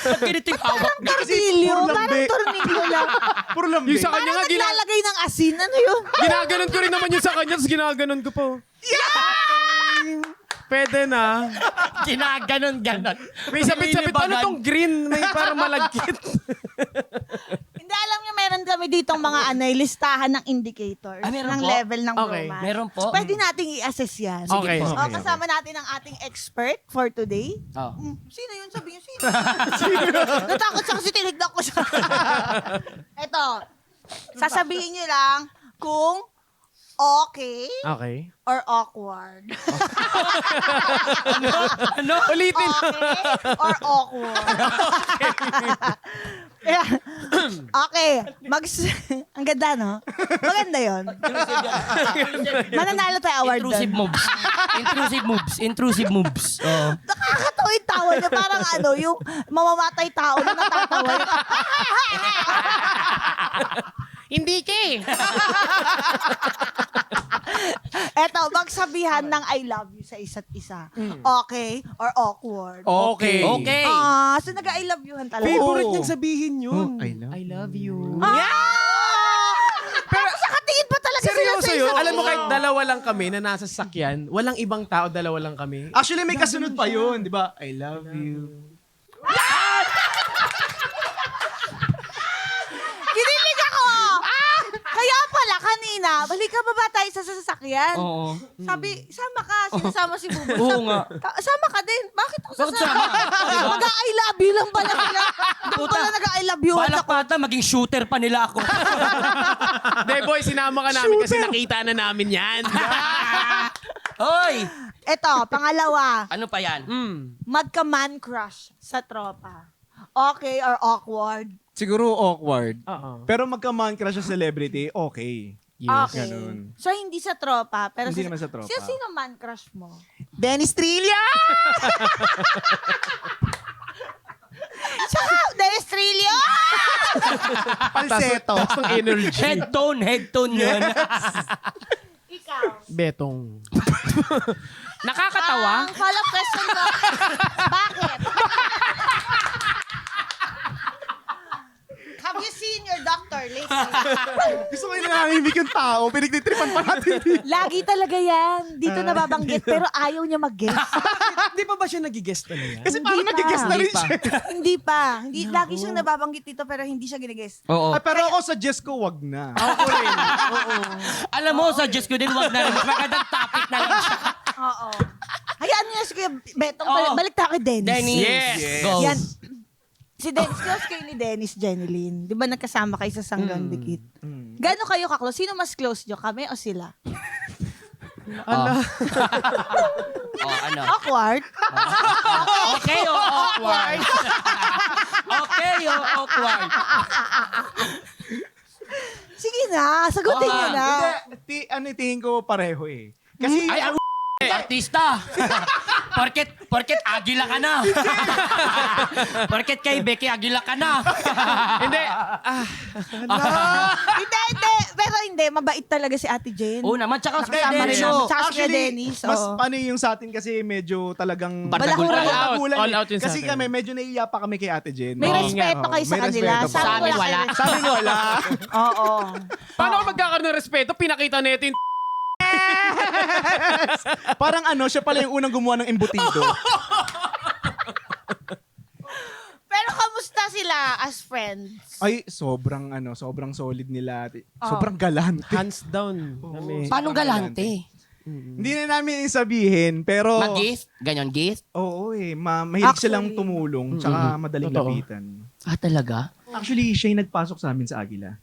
[SPEAKER 2] Pag ganito yung hawak niya.
[SPEAKER 1] Tornilyo.
[SPEAKER 5] puro
[SPEAKER 1] Parang
[SPEAKER 5] lambe.
[SPEAKER 1] tornilyo lang.
[SPEAKER 5] Puro lambe.
[SPEAKER 3] Yung sa kanya
[SPEAKER 1] Parang
[SPEAKER 3] nga,
[SPEAKER 1] naglalagay ng asin. Ano yun?
[SPEAKER 3] ginaganon ko rin naman yung sa kanya, tapos ginaganon ko po. Pwede na.
[SPEAKER 2] Ginaganon-ganon.
[SPEAKER 3] May sabit-sabit. Ano
[SPEAKER 2] Nililibagan.
[SPEAKER 3] tong green? May parang malagkit.
[SPEAKER 1] Hindi, alam niyo, meron kami ditong mga listahan ng indicators
[SPEAKER 2] Meron
[SPEAKER 1] ng
[SPEAKER 2] po?
[SPEAKER 1] level ng
[SPEAKER 3] Okay.
[SPEAKER 1] bromance.
[SPEAKER 2] Meron po?
[SPEAKER 1] Pwede nating i-assess yan.
[SPEAKER 3] Okay.
[SPEAKER 2] po.
[SPEAKER 1] Kasama natin ang ating expert for today.
[SPEAKER 2] Oh.
[SPEAKER 1] Sino yun? Sabi niyo, sino? Natakot siya kasi tinignan ko siya. Ito, sasabihin niyo lang kung okay
[SPEAKER 3] Okay.
[SPEAKER 1] or awkward.
[SPEAKER 2] Ano?
[SPEAKER 3] Ulitin.
[SPEAKER 1] Okay or awkward. Yeah. Okay. Ang ganda, no? Maganda yun. Mananalo tayo award
[SPEAKER 2] Intrusive
[SPEAKER 1] doon.
[SPEAKER 2] moves. Intrusive moves. Intrusive moves. Oh.
[SPEAKER 1] Nakakatawa yung tawa niya. Parang yung mamamatay tao na natatawa.
[SPEAKER 3] Hindi ka eh.
[SPEAKER 1] Eto, magsabihan ng I love you sa isa't isa. Okay or awkward?
[SPEAKER 3] Okay.
[SPEAKER 2] Okay.
[SPEAKER 1] So nag-I love youhan talaga.
[SPEAKER 3] Favorite niyang sabihin yun.
[SPEAKER 5] I
[SPEAKER 3] love you.
[SPEAKER 1] Pero sa katingin pa talaga sila
[SPEAKER 3] Seryoso
[SPEAKER 1] sa
[SPEAKER 3] yun?
[SPEAKER 1] isa't
[SPEAKER 3] Alam mo,
[SPEAKER 1] isa.
[SPEAKER 3] kahit dalawa lang kami na nasa sasakyan, walang ibang tao, dalawa lang kami.
[SPEAKER 5] Actually, may kasunod pa yun, di ba? I love you.
[SPEAKER 1] Kinilig ako! Kaya pala, kanina, balik ka ba tayo sa sasakyan?
[SPEAKER 2] Oo.
[SPEAKER 1] Sabi, sama ka, sinasama si Buboy.
[SPEAKER 2] Oo nga.
[SPEAKER 1] Sama ka din. Bakit ako
[SPEAKER 2] Bakit
[SPEAKER 1] sasama?
[SPEAKER 2] sama?
[SPEAKER 1] Mag-I love you lang pala sila. Doon pala nag-I love you.
[SPEAKER 2] Balak pa ata, maging shooter pa nila ako.
[SPEAKER 3] Hindi, boy, sinama ka namin kasi nakita na namin yan.
[SPEAKER 2] Hoy!
[SPEAKER 1] Eto, pangalawa,
[SPEAKER 2] Ano pa yan?
[SPEAKER 1] magka-man crush sa tropa. Okay or awkward?
[SPEAKER 5] Siguro awkward.
[SPEAKER 3] Oo.
[SPEAKER 5] Pero magka-man crush sa celebrity, okay.
[SPEAKER 1] Okay.
[SPEAKER 5] ganun.
[SPEAKER 1] So, hindi sa tropa. Pero
[SPEAKER 5] Hindi naman sa tropa.
[SPEAKER 1] Sino man crush mo?
[SPEAKER 5] Dennis Trillia!
[SPEAKER 1] Shut up! Dennis Trillo!
[SPEAKER 5] Palseto.
[SPEAKER 3] Tapos ng energy.
[SPEAKER 2] Head tone yun.
[SPEAKER 1] Ikaw.
[SPEAKER 3] Betong. Nakakatawa?
[SPEAKER 1] Ang follow-up question mo, bakit? Have you seen your doctor lately?
[SPEAKER 5] Gusto ko yung nangangimik yung tao, pinagtitripan pa natin.
[SPEAKER 1] Lagi talaga yan. Dito nababanggit, pero ayaw niya mag-guess.
[SPEAKER 3] Di pa ba siya nagigest na yan?
[SPEAKER 5] Kasi parang nag-guess na rin siya.
[SPEAKER 1] Hindi pa. Hindi, lagi siyang nababanggit dito, pero hindi siya gine-guess.
[SPEAKER 2] Oo.
[SPEAKER 5] Ay, pero ako suggest ko, wag na.
[SPEAKER 3] Ako rin.
[SPEAKER 2] Alam mo, suggest ko din, wag na rin. Mas magandang topic na lang siya.
[SPEAKER 1] Oo. Hayaan niyo si Kuya Betong.
[SPEAKER 2] Oo.
[SPEAKER 1] Balik tayo kay Dennis.
[SPEAKER 2] Dennis.
[SPEAKER 3] Yes.
[SPEAKER 2] Go.
[SPEAKER 1] Yan. Si Dennis, close kayo ni Dennis Jeneline. Di ba nagkasama kayo sa Sanggang Dikit? Gano'n kayo ka-close? Sino mas close nyo? Kami o sila?
[SPEAKER 2] Oh, ano?
[SPEAKER 1] Awkward?
[SPEAKER 2] Okay o awkward? Okay o awkward?
[SPEAKER 1] Sige na, sagutin
[SPEAKER 2] Oo
[SPEAKER 1] niyo
[SPEAKER 2] nga.
[SPEAKER 1] na.
[SPEAKER 5] Hindi, tingin ko pareho eh. Kasi,
[SPEAKER 2] Ay, ang artista. Porket Agila ka na. Porket kay Becky Agila ka na.
[SPEAKER 3] Hindi.
[SPEAKER 1] Hindi. Pero hindi, mabait talaga si Ate Jane.
[SPEAKER 2] Oo naman, tsaka
[SPEAKER 1] Nakasama rin
[SPEAKER 2] Dennis.
[SPEAKER 1] namin. Tsaka si Dennis,
[SPEAKER 5] mas
[SPEAKER 1] oo.
[SPEAKER 5] ano yung sa atin kasi medyo talagang
[SPEAKER 2] Bardagulan.
[SPEAKER 5] Bardagulan
[SPEAKER 3] All
[SPEAKER 5] eh.
[SPEAKER 3] out yun sa
[SPEAKER 5] Kasi
[SPEAKER 3] atin.
[SPEAKER 5] kami, medyo naiiya pa kami kay Ate Jen.
[SPEAKER 1] May
[SPEAKER 5] Oo.
[SPEAKER 1] respeto
[SPEAKER 5] Oo,
[SPEAKER 1] kayo sa
[SPEAKER 5] may
[SPEAKER 1] kanila.
[SPEAKER 5] respeto pa.
[SPEAKER 2] Sa amin wala.
[SPEAKER 5] Sa amin wala.
[SPEAKER 1] Oo.
[SPEAKER 3] Paano ka magkakaroon ng respeto? Pinakita nito yung
[SPEAKER 5] Parang ano, siya pala yung unang gumawa ng embutido.
[SPEAKER 1] Pero kamusta sila as friends?
[SPEAKER 5] Ay, sobrang solid nila. Sobrang galante.
[SPEAKER 3] hands down. Kami.
[SPEAKER 2] Paano galante?
[SPEAKER 5] Hindi na namin sabihin, pero...
[SPEAKER 2] Mag-gift? Ganyan gift?
[SPEAKER 5] Oo mahilig silang
[SPEAKER 1] Actually,
[SPEAKER 5] tumulong, tsaka madaling
[SPEAKER 3] Totoo.
[SPEAKER 5] lapitan.
[SPEAKER 2] Ah, talaga?
[SPEAKER 5] Actually, siya yung nagpasok sa amin sa Agila.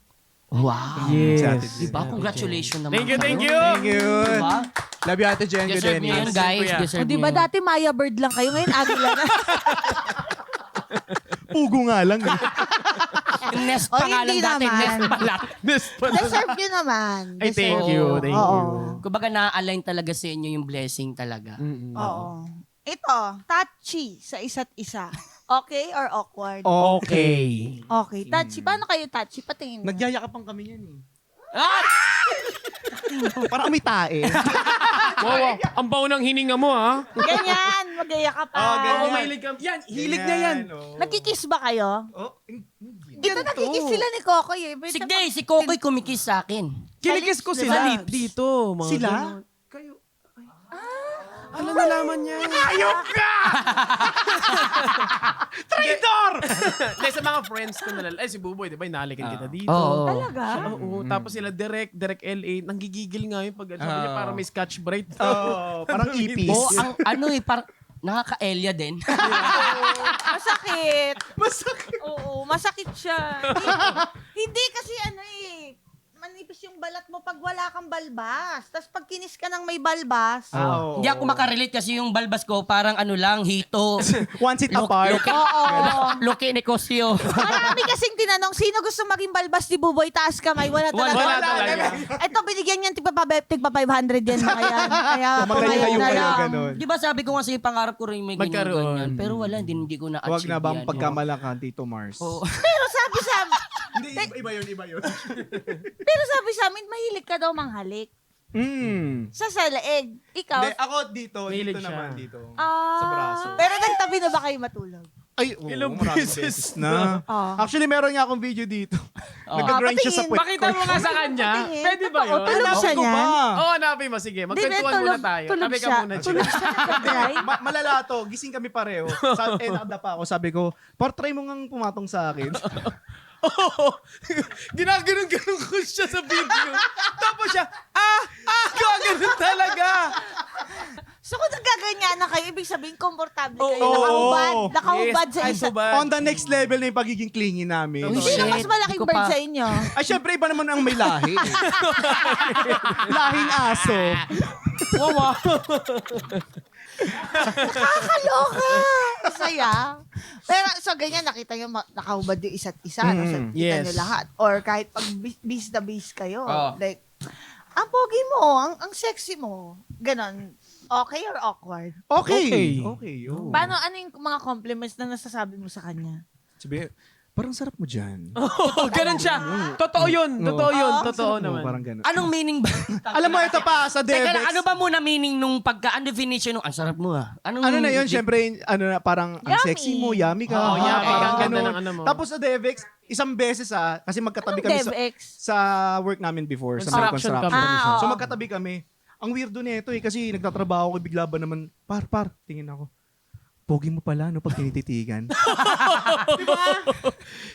[SPEAKER 2] Wow.
[SPEAKER 5] Si Ate
[SPEAKER 3] Yes.
[SPEAKER 5] Jen.
[SPEAKER 2] Diba? Congratulations naman.
[SPEAKER 3] Thank you, thank you.
[SPEAKER 5] Thank you.
[SPEAKER 2] Diba?
[SPEAKER 5] Love you, Ate Jen. Good
[SPEAKER 2] Deserve niyo yun,
[SPEAKER 5] Dennis.
[SPEAKER 2] guys.
[SPEAKER 3] Kuya.
[SPEAKER 2] Deserve
[SPEAKER 1] O, di ba
[SPEAKER 2] niyo yun.
[SPEAKER 1] dati Maya Bird lang kayo, ngayon Agila na.
[SPEAKER 5] Pugo nga lang eh.
[SPEAKER 2] Nest
[SPEAKER 1] Oh,
[SPEAKER 2] pa nga lang
[SPEAKER 1] hindi
[SPEAKER 2] dati.
[SPEAKER 1] naman.
[SPEAKER 2] Nest pala.
[SPEAKER 1] Deserve nyo naman.
[SPEAKER 3] Ay, thank you. Thank
[SPEAKER 1] Oo.
[SPEAKER 3] you.
[SPEAKER 2] Kumbaga na-align talaga sa inyo yung blessing talaga.
[SPEAKER 1] Oo. Ito, touchy sa isa't isa. Okay or awkward?
[SPEAKER 3] Okay.
[SPEAKER 1] Okay, touchy. Paano kayo touchy? Patingin mo.
[SPEAKER 5] Nagyayakapan kami yan eh.
[SPEAKER 2] Ah!
[SPEAKER 5] Parang kami tae.
[SPEAKER 3] Wow, ang baho ng hininga mo, ha?
[SPEAKER 1] Ganyan, magaya ka pa.
[SPEAKER 5] ganyan.
[SPEAKER 3] Oo, mahilig ka. Yan, hilig na yan.
[SPEAKER 1] Nagkikiss ba kayo?
[SPEAKER 5] Oh,
[SPEAKER 1] Ito nagkikiss sila ni Kokoy eh. May
[SPEAKER 2] Sige, si Kokoy kumikiss sa akin.
[SPEAKER 3] Kinikis ko
[SPEAKER 1] Sa
[SPEAKER 3] sila
[SPEAKER 2] lips.
[SPEAKER 3] dito. Mga
[SPEAKER 5] Sila?
[SPEAKER 3] ganun. Kayo. Alam nalaman niya. Ayok ka! Traitor! Hindi, sa mga friends ko na si Buboy, di ba? Inalikan kita dito.
[SPEAKER 2] Oo.
[SPEAKER 1] Talaga?
[SPEAKER 3] Oo, tapos sila Direk LA, nanggigigil nga yun pag sabi niya parang may scotch bright.
[SPEAKER 5] Oh, parang ipis.
[SPEAKER 2] Oo, ang ano eh, parang nakaka-Elia din.
[SPEAKER 1] Masakit.
[SPEAKER 5] Masakit.
[SPEAKER 1] Oo, masakit siya. Hindi kasi ano eh, manipis yung balat mo pag wala kang balbas. Tapos pag kinis ka ng may balbas,
[SPEAKER 2] Hindi ako makarelate kasi yung balbas ko parang ano lang, hito.
[SPEAKER 5] Once it apart.
[SPEAKER 2] Loki Nicosio.
[SPEAKER 1] marami kasing tinanong, sino gusto maging balbas ni Buboy? Taas kamay. Wala talaga.
[SPEAKER 3] Wala talaga.
[SPEAKER 1] Ito, binigyan niyan tigpa 500 yan mga yan. Kaya,
[SPEAKER 5] Maglayo
[SPEAKER 1] pumayag na
[SPEAKER 5] kayo,
[SPEAKER 1] lang.
[SPEAKER 5] ganun.
[SPEAKER 2] Di ba sabi ko nga sa pangarap ko rin may
[SPEAKER 3] Magkaroon.
[SPEAKER 2] ganyan. Pero wala, hindi ko na-achieve
[SPEAKER 5] Huwag na bang
[SPEAKER 2] yan.
[SPEAKER 5] pagkamalakan, Tito Mars?
[SPEAKER 2] Oo.
[SPEAKER 1] Pero sabi sa
[SPEAKER 5] Hindi, iba yun.
[SPEAKER 1] pero sabi sa amin, mahilig ka daw manghalik. Sa leeg. Ikaw?
[SPEAKER 5] Hindi, ako dito
[SPEAKER 3] Mahilig siya.
[SPEAKER 5] naman dito.
[SPEAKER 1] Ah,
[SPEAKER 5] sa braso.
[SPEAKER 1] Pero nagtabi na ba kayo matulog?
[SPEAKER 5] Ay, oo,
[SPEAKER 3] Ilang
[SPEAKER 5] maraming
[SPEAKER 3] beses
[SPEAKER 5] na.
[SPEAKER 1] Ah.
[SPEAKER 5] Actually, meron nga akong video dito. Nag-grind siya sa
[SPEAKER 1] patingin.
[SPEAKER 5] puwet ko.
[SPEAKER 3] Pakita mo nga sa kanya.
[SPEAKER 1] Patingin.
[SPEAKER 3] Pwede ba
[SPEAKER 1] Totoo,
[SPEAKER 3] yun?
[SPEAKER 1] tulog
[SPEAKER 5] Hanapin
[SPEAKER 1] siya
[SPEAKER 5] ko
[SPEAKER 1] niyan.
[SPEAKER 5] ba?
[SPEAKER 3] Oo, hanapin mo. Sige, magkwentuhan muna tayo.
[SPEAKER 1] Tulog
[SPEAKER 3] Tabi ka
[SPEAKER 1] siya.
[SPEAKER 3] muna,
[SPEAKER 1] Tulog
[SPEAKER 3] Chika.
[SPEAKER 1] siya nagka-dry.
[SPEAKER 5] Malala to. Gising kami pareho. Nakadapa ako. Sabi ko, try mo ngang pumatong sa akin.
[SPEAKER 3] Oo. Ginaganon-ganon ko siya sa video. Tapos siya, gaganon talaga.
[SPEAKER 1] So kung nagaganyan na kayo, ibig sabihin komportable kayo.
[SPEAKER 5] Oo.
[SPEAKER 1] Nakahubad. Nakahubad sa
[SPEAKER 3] Yes,
[SPEAKER 1] isa.
[SPEAKER 3] I'm so bad.
[SPEAKER 5] On the next level na yung pagiging clingy namin.
[SPEAKER 2] Uy,
[SPEAKER 1] Sino
[SPEAKER 2] shit.
[SPEAKER 1] mas malaking
[SPEAKER 2] Di ko
[SPEAKER 1] bird
[SPEAKER 2] pa-
[SPEAKER 1] sa inyo?
[SPEAKER 5] Ay, syempre, iba naman ang may lahi. Lahing aso.
[SPEAKER 3] Wow.
[SPEAKER 1] Nakakaloka! Masaya. Pero so ganyan, nakita nyo nakahubad yung isa't isa. No? So, kita
[SPEAKER 3] Yes.
[SPEAKER 1] nyo lahat. Or kahit pag bis na bis kayo.
[SPEAKER 2] Oh.
[SPEAKER 1] Like, ang pogi mo, ang sexy mo. Ganon. Okay or awkward?
[SPEAKER 5] Okay.
[SPEAKER 3] Okay.
[SPEAKER 5] Oo.
[SPEAKER 1] Paano, ano yung mga compliments na nasasabi mo sa kanya?
[SPEAKER 5] Sabi, parang sarap mo dyan.
[SPEAKER 3] Oh, ganun siya. Totoo yun. Totoo yun. Totoo
[SPEAKER 5] Oo,
[SPEAKER 3] naman.
[SPEAKER 5] parang ganun.
[SPEAKER 2] Anong meaning ba?
[SPEAKER 5] Alam mo, ito pa, sa
[SPEAKER 2] Teka lang,
[SPEAKER 5] Devex.
[SPEAKER 2] ano ba muna meaning nung ang definition nung, ang sarap mo ah? Anong,
[SPEAKER 5] Ano na yun, syempre, ano na, parang ang
[SPEAKER 1] Yummy.
[SPEAKER 5] sexy mo, yummy ka.
[SPEAKER 3] Oo, yummy.
[SPEAKER 5] Parang
[SPEAKER 3] Ang ganda
[SPEAKER 5] ganun.
[SPEAKER 3] ng ano mo.
[SPEAKER 5] Tapos sa Devex, isang beses kasi magkatabi
[SPEAKER 1] Anong
[SPEAKER 5] kami sa,
[SPEAKER 1] DevX?
[SPEAKER 5] sa work namin before, sa may
[SPEAKER 3] Construction
[SPEAKER 5] construction.
[SPEAKER 3] company
[SPEAKER 1] siya.
[SPEAKER 5] So
[SPEAKER 1] oo.
[SPEAKER 5] magkatabi kami. Ang weirdo nito kasi nagtatrabaho ko, bigla ba naman, tingin ako. Pogi mo pala, no, pag tinititigan.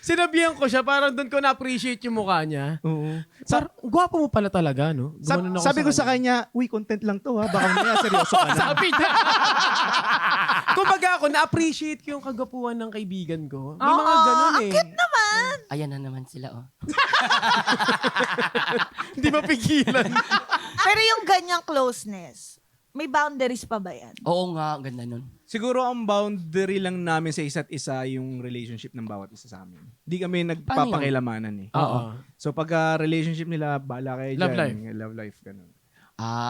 [SPEAKER 3] Sinabihan ko siya, parang doon ko na-appreciate yung mukha niya.
[SPEAKER 5] Oo.
[SPEAKER 3] Gwapo mo pala talaga, no? Gumanon ako
[SPEAKER 5] Sabi ko sa kanya, uy, content lang to ha, baka mamaya seryoso ka na.
[SPEAKER 3] Sabi niya. Kumbaga ako, na-appreciate ko yung kagapuhan ng kaibigan ko. May mga
[SPEAKER 1] Oo,
[SPEAKER 3] ganun
[SPEAKER 1] ang
[SPEAKER 3] eh.
[SPEAKER 1] cute naman.
[SPEAKER 2] Ayan na naman sila oh.
[SPEAKER 3] Hindi mapigilan.
[SPEAKER 1] Pero yung ganyang closeness, may boundaries pa ba yan?
[SPEAKER 2] Oo nga, ganda nun.
[SPEAKER 5] Siguro ang boundary lang namin sa isa't isa yung relationship ng bawat isa sa amin. Hindi kami nagpapakilamanan eh.
[SPEAKER 3] Oo.
[SPEAKER 5] So pag relationship nila, bahala kayo
[SPEAKER 3] Love
[SPEAKER 5] dyan. Love life. Ganun.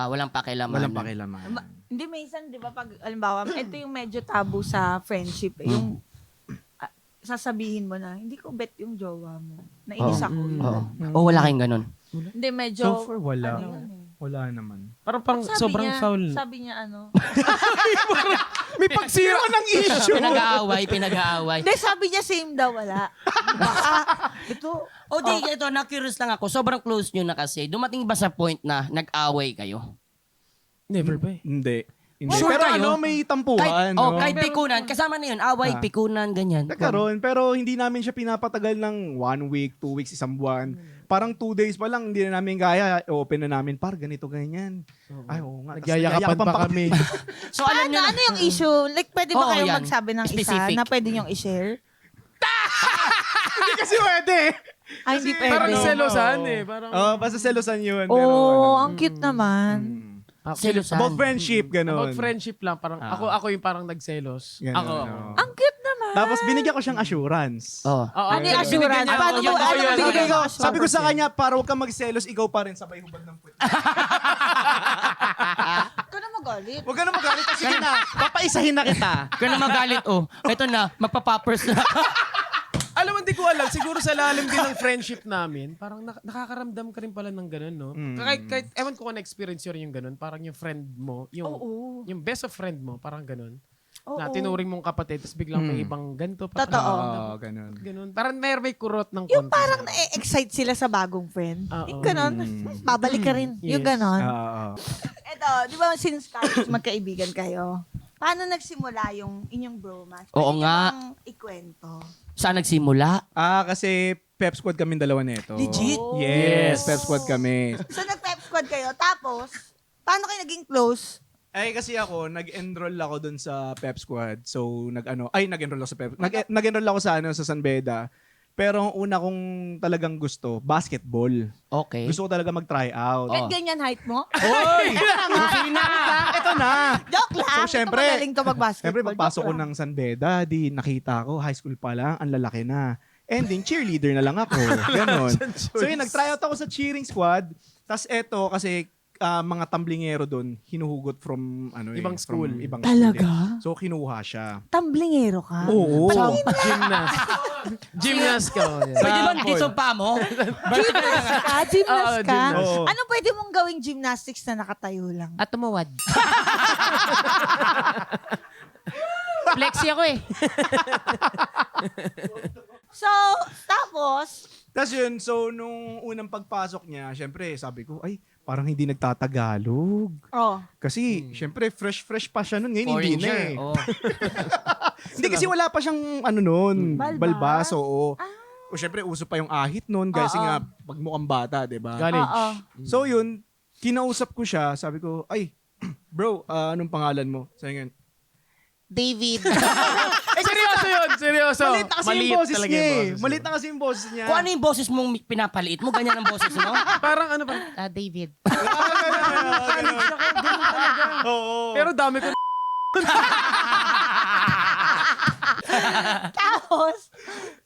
[SPEAKER 2] Walang pakialaman.
[SPEAKER 5] Walang pakilamanan.
[SPEAKER 1] Hindi, minsan, di ba, pag, alimbawa, ito yung medyo tabu sa friendship. Yung sasabihin mo na, hindi ko bet yung jowa mo. Nainis ako.
[SPEAKER 2] Oo, wala kayong ganun.
[SPEAKER 1] Hindi, medyo...
[SPEAKER 5] So far, wala.
[SPEAKER 1] Ano yun eh.
[SPEAKER 5] Wala naman.
[SPEAKER 3] Parang sobrang
[SPEAKER 1] niya,
[SPEAKER 3] foul.
[SPEAKER 1] Sabi niya ano.
[SPEAKER 3] May pagsira ng issue.
[SPEAKER 2] Pinag-aaway.
[SPEAKER 1] Hindi, sabi niya same daw, wala. Baka, ito,
[SPEAKER 2] Ito, na-curious lang ako. Sobrang close nyo na kasi. Dumating ba sa point na nag-away kayo?
[SPEAKER 3] Never pa eh.
[SPEAKER 5] Hindi.
[SPEAKER 2] Sure
[SPEAKER 5] Pero
[SPEAKER 2] kayo?
[SPEAKER 5] may tampuhan.
[SPEAKER 2] Kahit pikunan. Kasama na yun. Away, pikunan, ganyan.
[SPEAKER 5] Nagkaroon, pero hindi namin siya pinapatagal ng 1 week, 2 weeks, isang buwan. Parang 2 days pa lang, hindi na namin kaya. Open na namin, ganito, ganyan. Ay, oo nga. Tas
[SPEAKER 3] Nagyayakapan pa kami.
[SPEAKER 2] So, alam nyo
[SPEAKER 1] ano yung issue? Like, pwede ba
[SPEAKER 2] Oo,
[SPEAKER 1] kayong
[SPEAKER 2] yan.
[SPEAKER 1] magsabi ng
[SPEAKER 2] Specific.
[SPEAKER 1] isa na pwede niyong i-share?
[SPEAKER 5] Hindi kasi pwede.
[SPEAKER 1] Ay, hindi pwede.
[SPEAKER 3] Parang selosan eh. Parang,
[SPEAKER 5] Basta selosan yun.
[SPEAKER 1] Oo, ang cute naman.
[SPEAKER 2] Selosan.
[SPEAKER 5] About friendship, gano'n.
[SPEAKER 3] About friendship lang. Parang ako yung parang nagselos.
[SPEAKER 5] Ganun,
[SPEAKER 3] Ako.
[SPEAKER 5] oo.
[SPEAKER 1] Ang cute naman.
[SPEAKER 5] Tapos binigyan ko siyang assurance.
[SPEAKER 2] Oh.
[SPEAKER 1] Ano yung assurance? Paano mo, ano
[SPEAKER 3] yun.
[SPEAKER 1] binigay ko?
[SPEAKER 5] Sabi ko sa kanya, para huwag kang magselos, ikaw pa rin sabay hubad ng puwet.
[SPEAKER 1] Ikaw na magalit.
[SPEAKER 5] Huwag ka na magalit. Sige na, papaisahin na kita.
[SPEAKER 2] Kaya na magalit, Ito na, magpa-poppers na.
[SPEAKER 3] Alam mo, hindi ko alam. Siguro sa lalim din ng friendship namin, parang nakakaramdam ka rin pala ng ganun, no? Kahit ewan ko kung na-experience yun yung ganun. Parang yung friend mo, yung best of friend mo, parang ganun. Na tinuring mong kapatid, tapos biglang may ibang ganito.
[SPEAKER 1] Totoo.
[SPEAKER 5] Oo, ganun.
[SPEAKER 3] Ganun. Parang may kurot ng
[SPEAKER 1] Yung
[SPEAKER 3] konti.
[SPEAKER 1] parang na-excite sila sa bagong friend.
[SPEAKER 3] Oo.
[SPEAKER 1] Yung ganon, babalik ka rin. Yung
[SPEAKER 3] Yes.
[SPEAKER 1] ganon.
[SPEAKER 5] Oo.
[SPEAKER 1] Eto, di ba since college magkaibigan kayo, paano nagsimula yung inyong bromance?
[SPEAKER 2] Oo
[SPEAKER 1] Pwede
[SPEAKER 2] nga.
[SPEAKER 1] niyo bang ikwento?
[SPEAKER 2] Saan nagsimula?
[SPEAKER 5] Kasi pep squad kami dalawa nito.
[SPEAKER 2] Legit?
[SPEAKER 5] Yes, pep squad kami.
[SPEAKER 1] So nag-pep squad kayo, tapos, paano kayo naging close?
[SPEAKER 5] Kasi ako, nag-enroll ako dun sa pep squad. So, nag-enroll ako sa nag-enroll ako sa San Beda. Pero ang una kong talagang gusto, basketball.
[SPEAKER 2] Okay.
[SPEAKER 5] Gusto ko talaga mag-try out.
[SPEAKER 1] Kahit ganyan height mo?
[SPEAKER 5] Oy! Ito na!
[SPEAKER 1] Joke lang.
[SPEAKER 5] So, syempre,
[SPEAKER 1] Ito magaling to mag-basketball.
[SPEAKER 5] Siyempre, pagpasok ko
[SPEAKER 1] Joke lang.
[SPEAKER 5] ng San Beda, di nakita ko, high school pa lang, ang lalaki na. Ending, cheerleader na lang ako. Ganon. So yun, nag-try out ako sa cheering squad. Tapos eto, kasi mga tamblingero doon, hinuhugot from
[SPEAKER 3] Ibang school.
[SPEAKER 5] From ibang
[SPEAKER 1] Talaga?
[SPEAKER 5] school. So kinuha siya.
[SPEAKER 1] Tamblingero ka?
[SPEAKER 5] Oo.
[SPEAKER 3] Gymnast. Gymnast ka. Oh, yeah.
[SPEAKER 2] Pwede ba dito pa mo?
[SPEAKER 1] Gymnast ka? Gymnast
[SPEAKER 3] Oo,
[SPEAKER 1] ka?
[SPEAKER 3] gymnast.
[SPEAKER 5] Oo.
[SPEAKER 1] Ano pwede mong gawing gymnastics na nakatayo lang?
[SPEAKER 6] At tumawad. Flexi ako eh.
[SPEAKER 1] So, tapos,
[SPEAKER 5] Tapos yun, so nung unang pagpasok niya, syempre sabi ko, ay, parang hindi nagtatagalog. Kasi, syempre, fresh pa siya nun. Ngayon, hindi na eh.
[SPEAKER 2] Oh.
[SPEAKER 5] Hindi kasi wala pa siyang nun,
[SPEAKER 1] Balbas?
[SPEAKER 5] balbas, oo. O syempre, uso pa yung ahit nun, kasi nga, pag mukhang bata, di ba?
[SPEAKER 3] College.
[SPEAKER 1] oo.
[SPEAKER 5] So yun, kinausap ko siya, sabi ko, ay, bro, anong pangalan mo? Sabi nga,
[SPEAKER 6] David.
[SPEAKER 3] Seryoso yun, seryoso.
[SPEAKER 5] malit na kasi yung boses
[SPEAKER 3] talaga
[SPEAKER 5] niya
[SPEAKER 3] yung
[SPEAKER 5] eh.
[SPEAKER 3] boses
[SPEAKER 5] Malit na kasi yung boses niya.
[SPEAKER 2] Kung ano yung boses mong pinapaliit mo, ganyan ang boses mo?
[SPEAKER 3] Parang ano pa.
[SPEAKER 6] David.
[SPEAKER 5] Oo.
[SPEAKER 3] Pero dami ko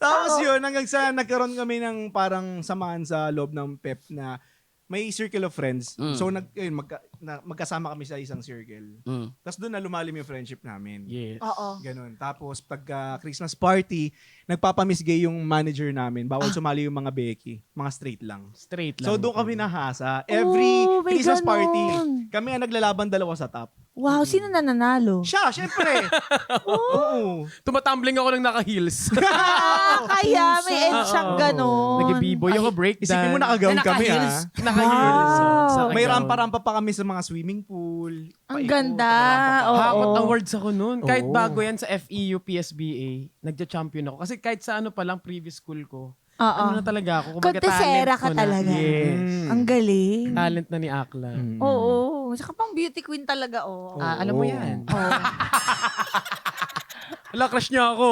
[SPEAKER 1] Tapos,
[SPEAKER 5] yun, hanggang sa nagkaroon kami ng parang samahan sa loob ng PEP na may circle of friends. So magkasama kami sa isang circle. Tapos doon na lumalim yung friendship namin.
[SPEAKER 3] Yes.
[SPEAKER 1] oo.
[SPEAKER 5] Ganun. Tapos pagka Christmas party, nagpapamisgay yung manager namin. Bawal sumali yung mga Becky. Mga straight lang.
[SPEAKER 3] Straight lang.
[SPEAKER 5] So doon kami nahasa. Every
[SPEAKER 1] Oh, may
[SPEAKER 5] Christmas
[SPEAKER 1] ganon.
[SPEAKER 5] party, kami ang naglalaban dalawa sa top.
[SPEAKER 1] Wow, sino na nanalo?
[SPEAKER 5] Siya, syempre. Oo.
[SPEAKER 3] Tumatumbling ako ng naka-heels.
[SPEAKER 1] Kaya may end siyang ganon.
[SPEAKER 3] Nag-b-boy ako, break
[SPEAKER 5] Isipin mo nakagawin kami
[SPEAKER 2] naka-heels.
[SPEAKER 5] ah.
[SPEAKER 3] Naka-heels.
[SPEAKER 1] Wow.
[SPEAKER 3] Sa
[SPEAKER 5] May
[SPEAKER 3] gown.
[SPEAKER 5] rampa-rampa pa kami sa mga swimming pool.
[SPEAKER 1] Ang
[SPEAKER 5] Paikot,
[SPEAKER 1] ganda.
[SPEAKER 5] rampa-rampa pa.
[SPEAKER 3] Hakot
[SPEAKER 1] Oo.
[SPEAKER 3] awards ako noon. Kahit
[SPEAKER 5] Oo.
[SPEAKER 3] bago yan sa FEU, PSBA, nagja-champion ako. Kasi kahit sa ano pa lang, previous school ko,
[SPEAKER 1] Oo.
[SPEAKER 3] ano na talaga ako. Kumbaga,
[SPEAKER 1] Contesera
[SPEAKER 3] talent
[SPEAKER 1] ka
[SPEAKER 3] ko na.
[SPEAKER 1] talaga.
[SPEAKER 3] Yes.
[SPEAKER 1] Ang galing.
[SPEAKER 3] Talent na ni Akla.
[SPEAKER 1] Oo. Saka pang beauty queen talaga, oh.
[SPEAKER 3] Alam mo yan.
[SPEAKER 1] Oo.
[SPEAKER 3] Wala, crush niya ako.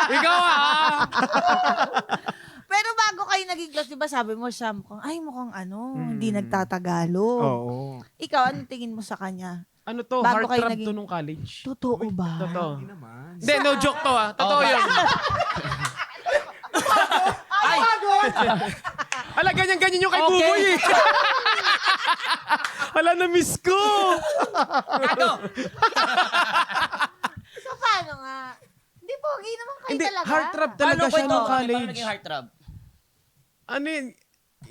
[SPEAKER 3] Ikaw ah!
[SPEAKER 1] Pero bago kayo naging Douglas, di ba sabi mo siya mukhang hindi nagtatagalog.
[SPEAKER 5] Oo.
[SPEAKER 1] Ikaw, anong tingin mo sa kanya?
[SPEAKER 3] Ano to?
[SPEAKER 1] Bago kayo
[SPEAKER 3] Heartthrob
[SPEAKER 1] naging-
[SPEAKER 3] to nung college.
[SPEAKER 1] Totoo ba?
[SPEAKER 3] Totoo.
[SPEAKER 5] Hindi naman.
[SPEAKER 3] Hindi, no joke to Totoo yun.
[SPEAKER 2] Ay!
[SPEAKER 3] Ala, ganyan-ganyan yung kay Buboy eh. Ala, na-miss ko.
[SPEAKER 1] So, paano nga? Hindi, pogi naman kayo
[SPEAKER 3] Hindi,
[SPEAKER 1] talaga.
[SPEAKER 3] heartthrob
[SPEAKER 2] Paano
[SPEAKER 3] talaga
[SPEAKER 2] ko
[SPEAKER 3] siya
[SPEAKER 2] ito?
[SPEAKER 3] nung
[SPEAKER 2] Paano
[SPEAKER 3] college.
[SPEAKER 2] naging heartthrob?
[SPEAKER 3] Ano yun?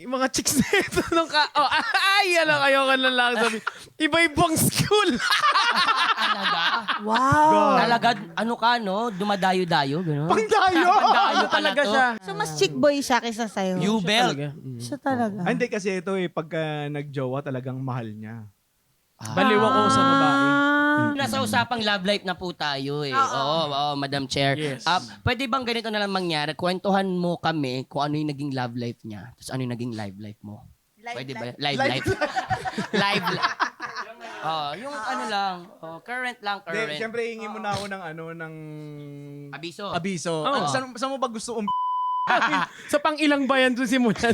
[SPEAKER 3] Yung mga chicks na ito nung ayoko na lang sabi. Iba-ibang school.
[SPEAKER 2] Talaga?
[SPEAKER 1] Wow.
[SPEAKER 2] Talaga, ano ka, no? Dumadayo-dayo, gano'n?
[SPEAKER 5] Pangdayo!
[SPEAKER 2] Pangdayo
[SPEAKER 3] talaga
[SPEAKER 2] to.
[SPEAKER 3] siya.
[SPEAKER 1] So, mas chick boy siya kaysa sa'yo.
[SPEAKER 2] You belt.
[SPEAKER 3] Talaga.
[SPEAKER 1] Siya talaga.
[SPEAKER 5] Hindi kasi ito pagka nagjowa talagang mahal niya.
[SPEAKER 3] Baliw ako sa babae.
[SPEAKER 2] Nasa usapang love life na po tayo eh. Oo, Madam Chair.
[SPEAKER 3] Yes.
[SPEAKER 2] Pwede bang ganito na lang mangyari? Kwentuhan mo kami kung ano yung naging love life niya. Tapos ano yung naging live life mo. Pwede ba? Live life. Live life. Yung ano lang. Current lang, current.
[SPEAKER 5] Hindi, syempre hingi mo na ako ng
[SPEAKER 2] Abiso.
[SPEAKER 5] abiso.
[SPEAKER 3] Oo.
[SPEAKER 5] Saan mo ba gusto
[SPEAKER 3] Sa pang ilang ba yan simulan?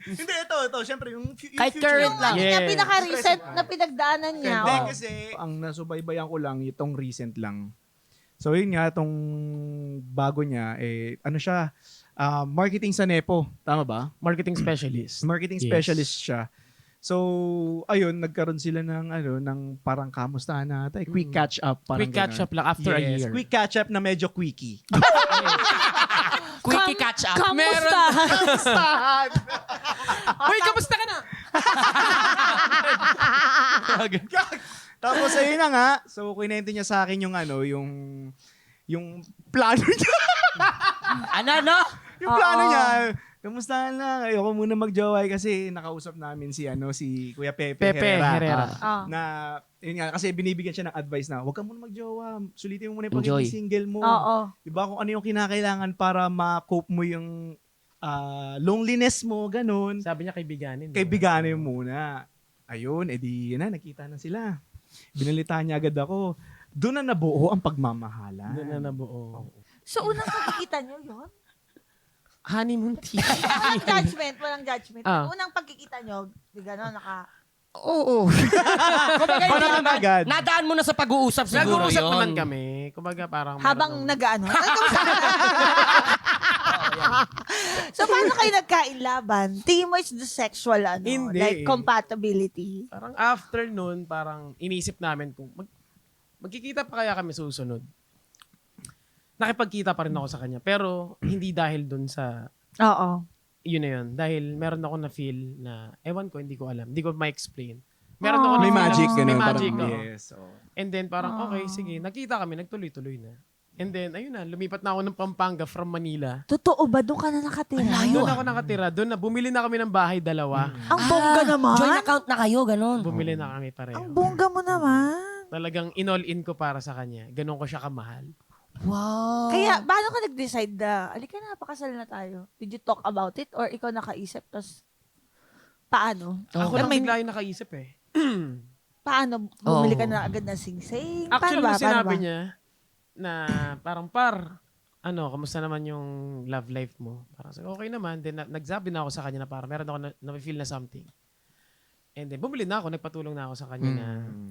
[SPEAKER 5] Hindi, ito. Syempre, yung
[SPEAKER 2] Kahit
[SPEAKER 5] future.
[SPEAKER 2] current lang.
[SPEAKER 1] Yung
[SPEAKER 3] Yes.
[SPEAKER 1] pinaka-recent na pinagdaanan niya.
[SPEAKER 5] Hindi,
[SPEAKER 1] oh.
[SPEAKER 5] kasi ang nasubaybayan ko lang, itong recent lang. So, yun nga, itong bago niya, ano siya, marketing sa Nepo. Tama ba?
[SPEAKER 3] Marketing specialist.
[SPEAKER 5] Marketing
[SPEAKER 3] Yes.
[SPEAKER 5] specialist siya. So, ayun, nagkaroon sila ng parang kamustahan na tayo. Quick catch up. Parang
[SPEAKER 3] Quick catch up lang after a
[SPEAKER 5] Yes,
[SPEAKER 3] year.
[SPEAKER 5] quick catch up na medyo quickie.
[SPEAKER 2] Quickie catch up.
[SPEAKER 1] Kamusta?
[SPEAKER 3] Uy, kamusta ka na?
[SPEAKER 5] Tapos ayun na nga. So, kinento niya sa akin yung plano niya.
[SPEAKER 2] Ano?
[SPEAKER 5] Yung plano niya. Kamusta lang? Ayoko muna mag-jowa kasi nakausap namin si Kuya Pepe Herrera.
[SPEAKER 1] Oh.
[SPEAKER 5] Na, yun nga, kasi binibigyan siya ng advice na, huwag ka muna mag-jowa. Sulitin mo muna yung
[SPEAKER 2] Enjoy.
[SPEAKER 5] pagiging single mo.
[SPEAKER 1] Oo.
[SPEAKER 5] Diba kung ano yung kinakailangan para ma-cope mo yung loneliness mo, ganun.
[SPEAKER 3] Sabi niya kaibiganin.
[SPEAKER 5] Kaibiganin mo muna. Ayun, edi yun na, nakita na sila. Binalitaan niya agad ako. Doon na nabuo ang pagmamahalan.
[SPEAKER 3] Doon na nabuo.
[SPEAKER 1] So, unang pagkikita niyo yun?
[SPEAKER 3] Honeymoon tea.
[SPEAKER 1] Walang judgment.
[SPEAKER 3] Ah.
[SPEAKER 1] Unang pagkikita niyo, di gano'n,
[SPEAKER 3] Oo.
[SPEAKER 5] Parang agad.
[SPEAKER 2] Nadaan mo na sa pag-uusap siguro
[SPEAKER 3] Nag-uusap
[SPEAKER 2] yun.
[SPEAKER 3] naman kami. Kumbaga parang...
[SPEAKER 1] habang
[SPEAKER 3] meron
[SPEAKER 1] nag-ano. So, paano kayo nagkainlaban? Tingin mo is the sexual,
[SPEAKER 3] Hindi.
[SPEAKER 1] like compatibility?
[SPEAKER 3] Parang after nun, parang inisip namin kung magkikita pa kaya kami susunod. Nakipagkita pa rin ako sa kanya. Pero hindi dahil dun sa
[SPEAKER 1] Oo.
[SPEAKER 3] yun na yun. Dahil meron ako na feel na, ewan ko, hindi ko alam. Hindi ko ma-explain. Meron ako
[SPEAKER 5] May
[SPEAKER 3] na
[SPEAKER 5] magic,
[SPEAKER 3] may
[SPEAKER 5] ganun.
[SPEAKER 3] magic.
[SPEAKER 5] Parang,
[SPEAKER 3] oo.
[SPEAKER 5] yes. Oh.
[SPEAKER 3] And then parang, okay, sige. Nagkita kami, nagtuloy-tuloy na. And then, ayun na, lumipat na ako ng Pampanga from Manila.
[SPEAKER 1] Totoo ba? Doon ka na nakatira?
[SPEAKER 3] Doon ako nakatira. Doon na, bumili na kami ng bahay, dalawa.
[SPEAKER 1] Ang bongga naman.
[SPEAKER 2] Joint account na kayo, ganun.
[SPEAKER 3] Bumili na kami
[SPEAKER 1] Ang
[SPEAKER 3] pareho.
[SPEAKER 1] bongga mo naman.
[SPEAKER 3] Talagang in-all-in ko para sa kanya. Ganon ko siya kamahal.
[SPEAKER 2] Wow.
[SPEAKER 1] Kaya, paano ka nag-decide na, alika na, pakasal na tayo? Did you talk about it? Or ikaw nakaisip? Tapos, paano?
[SPEAKER 3] Ako
[SPEAKER 1] I
[SPEAKER 3] lang
[SPEAKER 1] mean,
[SPEAKER 3] bigla yung nakaisip eh.
[SPEAKER 1] paano? Bumili ka na agad ng sing-sing?
[SPEAKER 3] Actually,
[SPEAKER 1] Paano ba?
[SPEAKER 3] nung sinabi
[SPEAKER 1] Paano ba?
[SPEAKER 3] niya na parang kamusta naman yung love life mo? Parang sabi, okay naman. Then nagsabi na ako sa kanya na parang meron ako na-feel na something. And then bumili na ako, nagpatulong na ako sa kanya na...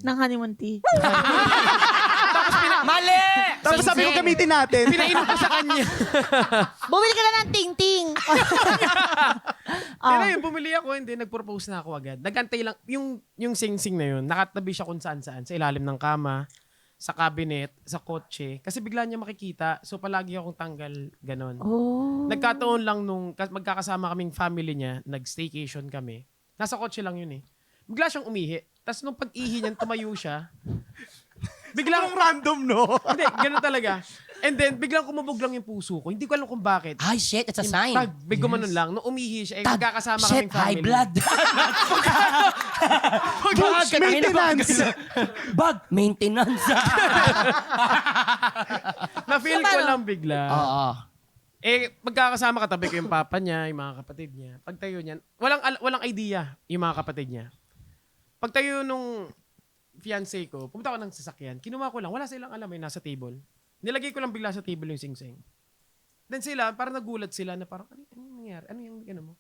[SPEAKER 1] Ng honeymoon tea?
[SPEAKER 2] Mali!
[SPEAKER 5] Tapos sabi ko gamitin natin.
[SPEAKER 3] Pinainom ko sa kanya.
[SPEAKER 1] Bumili ka na ng ting-ting!
[SPEAKER 3] Pero yun, bumili ako, and then nag-propose na ako agad. Nagantay lang, yung sing-sing na yun, nakatabi siya kung saan-saan, sa ilalim ng kama, sa cabinet, sa kotse. Kasi bigla niya makikita, so palagi akong tanggal, ganon.
[SPEAKER 1] Oh.
[SPEAKER 3] Nagkataon lang nung magkakasama kaming family niya, nag-staycation kami. Nasa kotse lang yun eh. Bigla siyang umihi. Tapos nung pag-ihi niyan, tumayo siya. Biglang
[SPEAKER 5] random, no?
[SPEAKER 3] Hindi, ganun talaga. And then, biglang kumabog lang yung puso ko. Hindi ko alam kung bakit.
[SPEAKER 2] Ay, shit, it's a sign.
[SPEAKER 3] Tag, big gumanon lang. Nung umihi siya, magkakasama
[SPEAKER 2] Shit,
[SPEAKER 3] kaming family.
[SPEAKER 2] high blood.
[SPEAKER 5] Goods maintenance.
[SPEAKER 2] Bag, maintenance.
[SPEAKER 3] Na-feel ko lang bigla.
[SPEAKER 2] Oo.
[SPEAKER 3] Magkakasama katabi ko yung papa niya, yung mga kapatid niya. Pagtayo niyan, walang idea yung mga kapatid niya. Pagtayo nung fiancé ko, pumunta ako ng sasakyan, kinuha ko lang, wala silang alam eh, nasa table. Nilagay ko lang bigla sa table yung sing-sing. Then sila, parang nagulat sila na parang, ano nangyari? Ano yung, mo?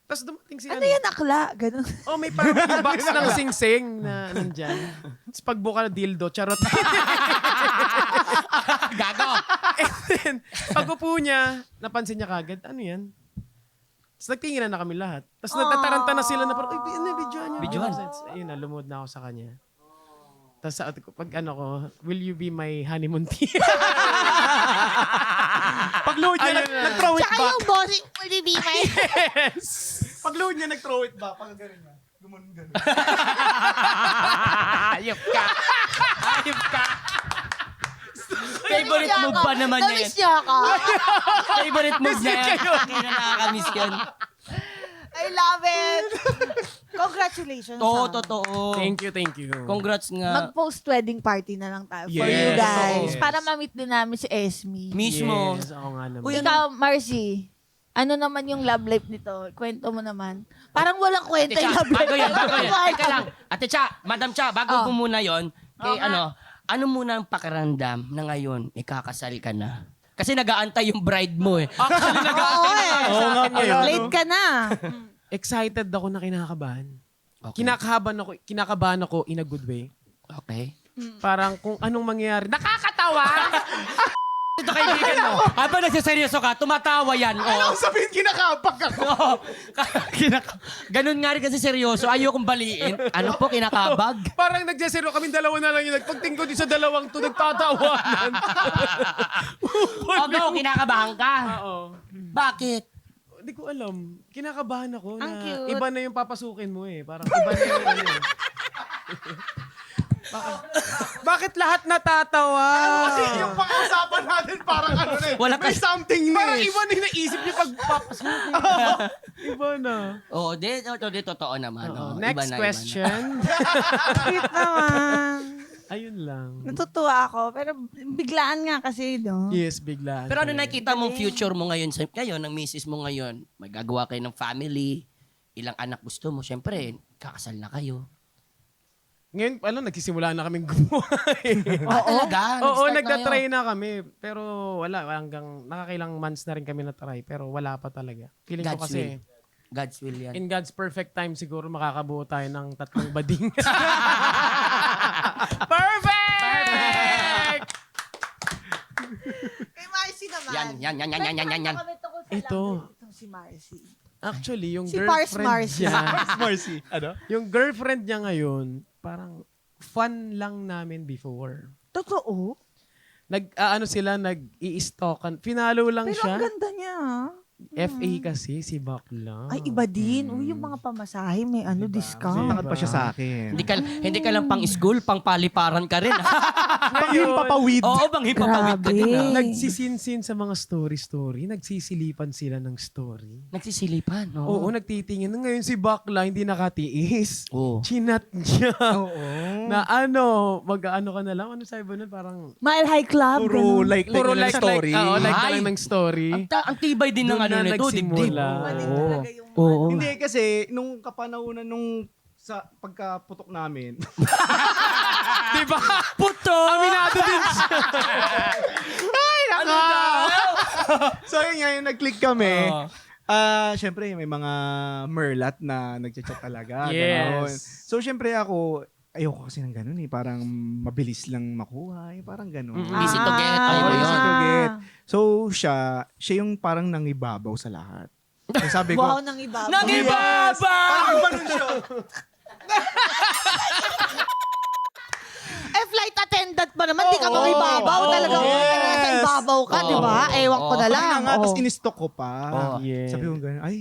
[SPEAKER 3] Tapos dumating si
[SPEAKER 1] Ano yan, akla? Ganun.
[SPEAKER 3] Oh, may parang may box ng sing-sing na nandyan. Tapos pagbuka na dildo, charot.
[SPEAKER 2] Gago.
[SPEAKER 3] And then, pag-upo niya, napansin niya kagad, ano yan? Tapos nagtinginan na kami lahat. Tapos natataranta na sila na parang, ay, videoan niya.
[SPEAKER 2] Videoan.
[SPEAKER 3] Ayun na, lumuhod na ako sa kanya. Tapos pag ano ko, will you be my honeymoon tea?
[SPEAKER 5] Pag-load niya, nag-throw it
[SPEAKER 6] Tsaka
[SPEAKER 5] back.
[SPEAKER 6] yung bossing, will you be my...
[SPEAKER 5] Pag-load niya, nag-throw it back. Pag ganun niya. Gumanon.
[SPEAKER 2] Ayop ka. Ayop ka. Favorite move pa naman niya yan.
[SPEAKER 6] Namiss niya ako.
[SPEAKER 2] Favorite move niya yan. Kaya nakakamiss yun.
[SPEAKER 1] I love it. Congratulations.
[SPEAKER 2] Oo,
[SPEAKER 1] ha.
[SPEAKER 2] totoo.
[SPEAKER 3] Thank you.
[SPEAKER 2] Congrats nga.
[SPEAKER 1] Mag-post-wedding party na lang tayo for
[SPEAKER 5] Yes.
[SPEAKER 1] you guys.
[SPEAKER 3] Yes.
[SPEAKER 1] Para ma-meet din namin si Esme.
[SPEAKER 2] Mismo.
[SPEAKER 3] Yes, ako nga naman.
[SPEAKER 2] Uy,
[SPEAKER 1] Ikaw, Marcy, ano naman yung love life nito? Kwento mo naman. Parang walang kwento
[SPEAKER 2] Ate
[SPEAKER 1] yung
[SPEAKER 2] Cha,
[SPEAKER 1] love life.
[SPEAKER 2] bago yan.
[SPEAKER 1] Ano
[SPEAKER 2] Teka lang. Ate Cha, Madam Cha, bago
[SPEAKER 1] Oh.
[SPEAKER 2] ko muna yon. Kay
[SPEAKER 1] Oo nga.
[SPEAKER 2] ano muna ang pakiramdam na ngayon, ikakasal ka na? Kasi nag-aantay yung bride mo eh. Actually, nag-aantay na nga
[SPEAKER 3] Oo
[SPEAKER 2] sa
[SPEAKER 3] nga
[SPEAKER 2] akin ngayon.
[SPEAKER 1] Late ka na.
[SPEAKER 3] Excited ako na kinakabahan.
[SPEAKER 2] Okay.
[SPEAKER 3] Kinakabahan ako in a good way.
[SPEAKER 2] Okay.
[SPEAKER 3] Parang kung anong mangyayari. Nakakatawa!
[SPEAKER 2] Ito kaibigan mo. Habang nagsiseryoso ka, tumatawa yan.
[SPEAKER 5] Ano sabihin, kinakapak ako.
[SPEAKER 2] Oo. Ganun nga rin kasi seryoso. Ayokong baliin. Ano po, kinakabag?
[SPEAKER 3] Parang nagsasero kami dalawa na lang yun. Pagtingko din sa dalawang to, nagtatawanan.
[SPEAKER 2] O, go, kinakabahan ka.
[SPEAKER 3] Oo.
[SPEAKER 2] Bakit?
[SPEAKER 3] Hindi ko alam. Kinakabahan ako
[SPEAKER 1] Ang
[SPEAKER 3] na
[SPEAKER 1] cute.
[SPEAKER 3] iba na yung papasukin mo eh. Parang iba na yung ano. Bakit lahat natatawa?
[SPEAKER 5] Kasi yung pang-usapan natin parang ano na eh.
[SPEAKER 2] Wala
[SPEAKER 5] May
[SPEAKER 2] ka-
[SPEAKER 5] something na
[SPEAKER 3] Parang
[SPEAKER 5] eh.
[SPEAKER 3] iba na yung naisip niya pag papasukin. Iba na.
[SPEAKER 2] Oo, di totoo naman. Oo,
[SPEAKER 3] Next
[SPEAKER 2] iba na,
[SPEAKER 3] question.
[SPEAKER 1] Cute naman.
[SPEAKER 3] Ayun lang.
[SPEAKER 1] Natutuwa ako. Pero biglaan nga kasi, no?
[SPEAKER 3] Yes, bigla.
[SPEAKER 2] Pero ano nakita mong future mo ngayon, ng misis mo ngayon, magagawa kayo ng family, ilang anak gusto mo, syempre, kakasal na kayo.
[SPEAKER 3] Ngayon, nagsisimula na kaming gumawa.
[SPEAKER 2] Talaga?
[SPEAKER 3] Oo,
[SPEAKER 2] Nag-start na
[SPEAKER 3] nagtatry
[SPEAKER 2] kayo?
[SPEAKER 3] na kami. Pero wala, hanggang nakakailang months na rin kami na-try. Pero wala pa talaga. Feeling ko
[SPEAKER 2] God's
[SPEAKER 3] kasi,
[SPEAKER 2] will. God's will yan.
[SPEAKER 3] in God's perfect time, siguro makakabuo tayo ng 3 bading. Perfect!
[SPEAKER 1] Kay Marcy naman.
[SPEAKER 2] Yan.
[SPEAKER 1] Kwento kami tungkol sa
[SPEAKER 3] Ito.
[SPEAKER 1] love life itong si Marcy.
[SPEAKER 3] Actually, yung
[SPEAKER 1] Si Pars
[SPEAKER 3] girlfriend
[SPEAKER 1] Marcy.
[SPEAKER 3] niya,
[SPEAKER 5] Marcy. Ano?
[SPEAKER 3] yung girlfriend niya ngayon, parang fun lang namin before.
[SPEAKER 1] Totoo?
[SPEAKER 3] Nag-i-stalkan. Finalo lang
[SPEAKER 1] Pero
[SPEAKER 3] siya.
[SPEAKER 1] ang ganda niya.
[SPEAKER 3] FA kasi, si Bakla.
[SPEAKER 1] Ay, iba din. Uy, yung mga pamasahe, may discount.
[SPEAKER 5] Tangad pa siya sa akin.
[SPEAKER 2] Hindi ka lang pang school, pang paliparan ka rin.
[SPEAKER 5] Panghimpapawid.
[SPEAKER 2] Oo, bang hipapawid ka din.
[SPEAKER 1] Grabe.
[SPEAKER 3] Nagsisinsin sa mga story. Nagsisilipan sila ng story.
[SPEAKER 2] Nagsisilipan.
[SPEAKER 3] Oo, nagtitingin. Ngayon si Bakla hindi nakatiis.
[SPEAKER 2] Oo.
[SPEAKER 3] Chinat niya.
[SPEAKER 5] Oo.
[SPEAKER 3] Na mag-ano ka na lang. Ano sabi ba nun? Parang,
[SPEAKER 1] Mile High Club.
[SPEAKER 5] Puro
[SPEAKER 1] ganun.
[SPEAKER 5] like na lang story.
[SPEAKER 3] Oo, like na
[SPEAKER 2] Ay.
[SPEAKER 3] lang ng story.
[SPEAKER 2] Ang tibay din ng
[SPEAKER 3] Doon
[SPEAKER 2] ano
[SPEAKER 3] na
[SPEAKER 2] nito, dibdib.
[SPEAKER 3] nagsimula.
[SPEAKER 1] Maling
[SPEAKER 3] Oo.
[SPEAKER 1] talaga yung
[SPEAKER 2] Oo.
[SPEAKER 5] Hindi kasi, nung kapanahunan nung sa pagkaputok namin.
[SPEAKER 3] Diba?
[SPEAKER 2] Puto!
[SPEAKER 3] Aminado din siya.
[SPEAKER 2] Ano daw?
[SPEAKER 5] So yun nga, yung nag-click kami.
[SPEAKER 2] Oo.
[SPEAKER 5] Syempre, may mga merlat na nagchat-chat talaga.
[SPEAKER 3] Yes.
[SPEAKER 5] Ganon. So syempre ako, ayoko kasi ng ganun eh. Parang mabilis lang makuha. Parang ganun.
[SPEAKER 2] Easy to get.
[SPEAKER 1] Ah.
[SPEAKER 2] Ayaw mo
[SPEAKER 5] Easy
[SPEAKER 2] yun.
[SPEAKER 5] to get. So siya yung parang nangibabaw sa lahat. So sabi ko,
[SPEAKER 1] Wow, nang iba.
[SPEAKER 2] Nag-ibaba!
[SPEAKER 5] parang iba nun siya.
[SPEAKER 1] Flight attendant pa naman, di ka makibabaw.
[SPEAKER 5] Oo.
[SPEAKER 1] Talagang
[SPEAKER 5] Yes.
[SPEAKER 1] sa ibabaw ka, di ba? Ewan ko na
[SPEAKER 5] Kaya
[SPEAKER 1] lang.
[SPEAKER 5] nga, tapos
[SPEAKER 1] Oh.
[SPEAKER 5] in-stock ko pa.
[SPEAKER 2] Oh.
[SPEAKER 3] Yes.
[SPEAKER 5] Sabi ko gano'n, ay,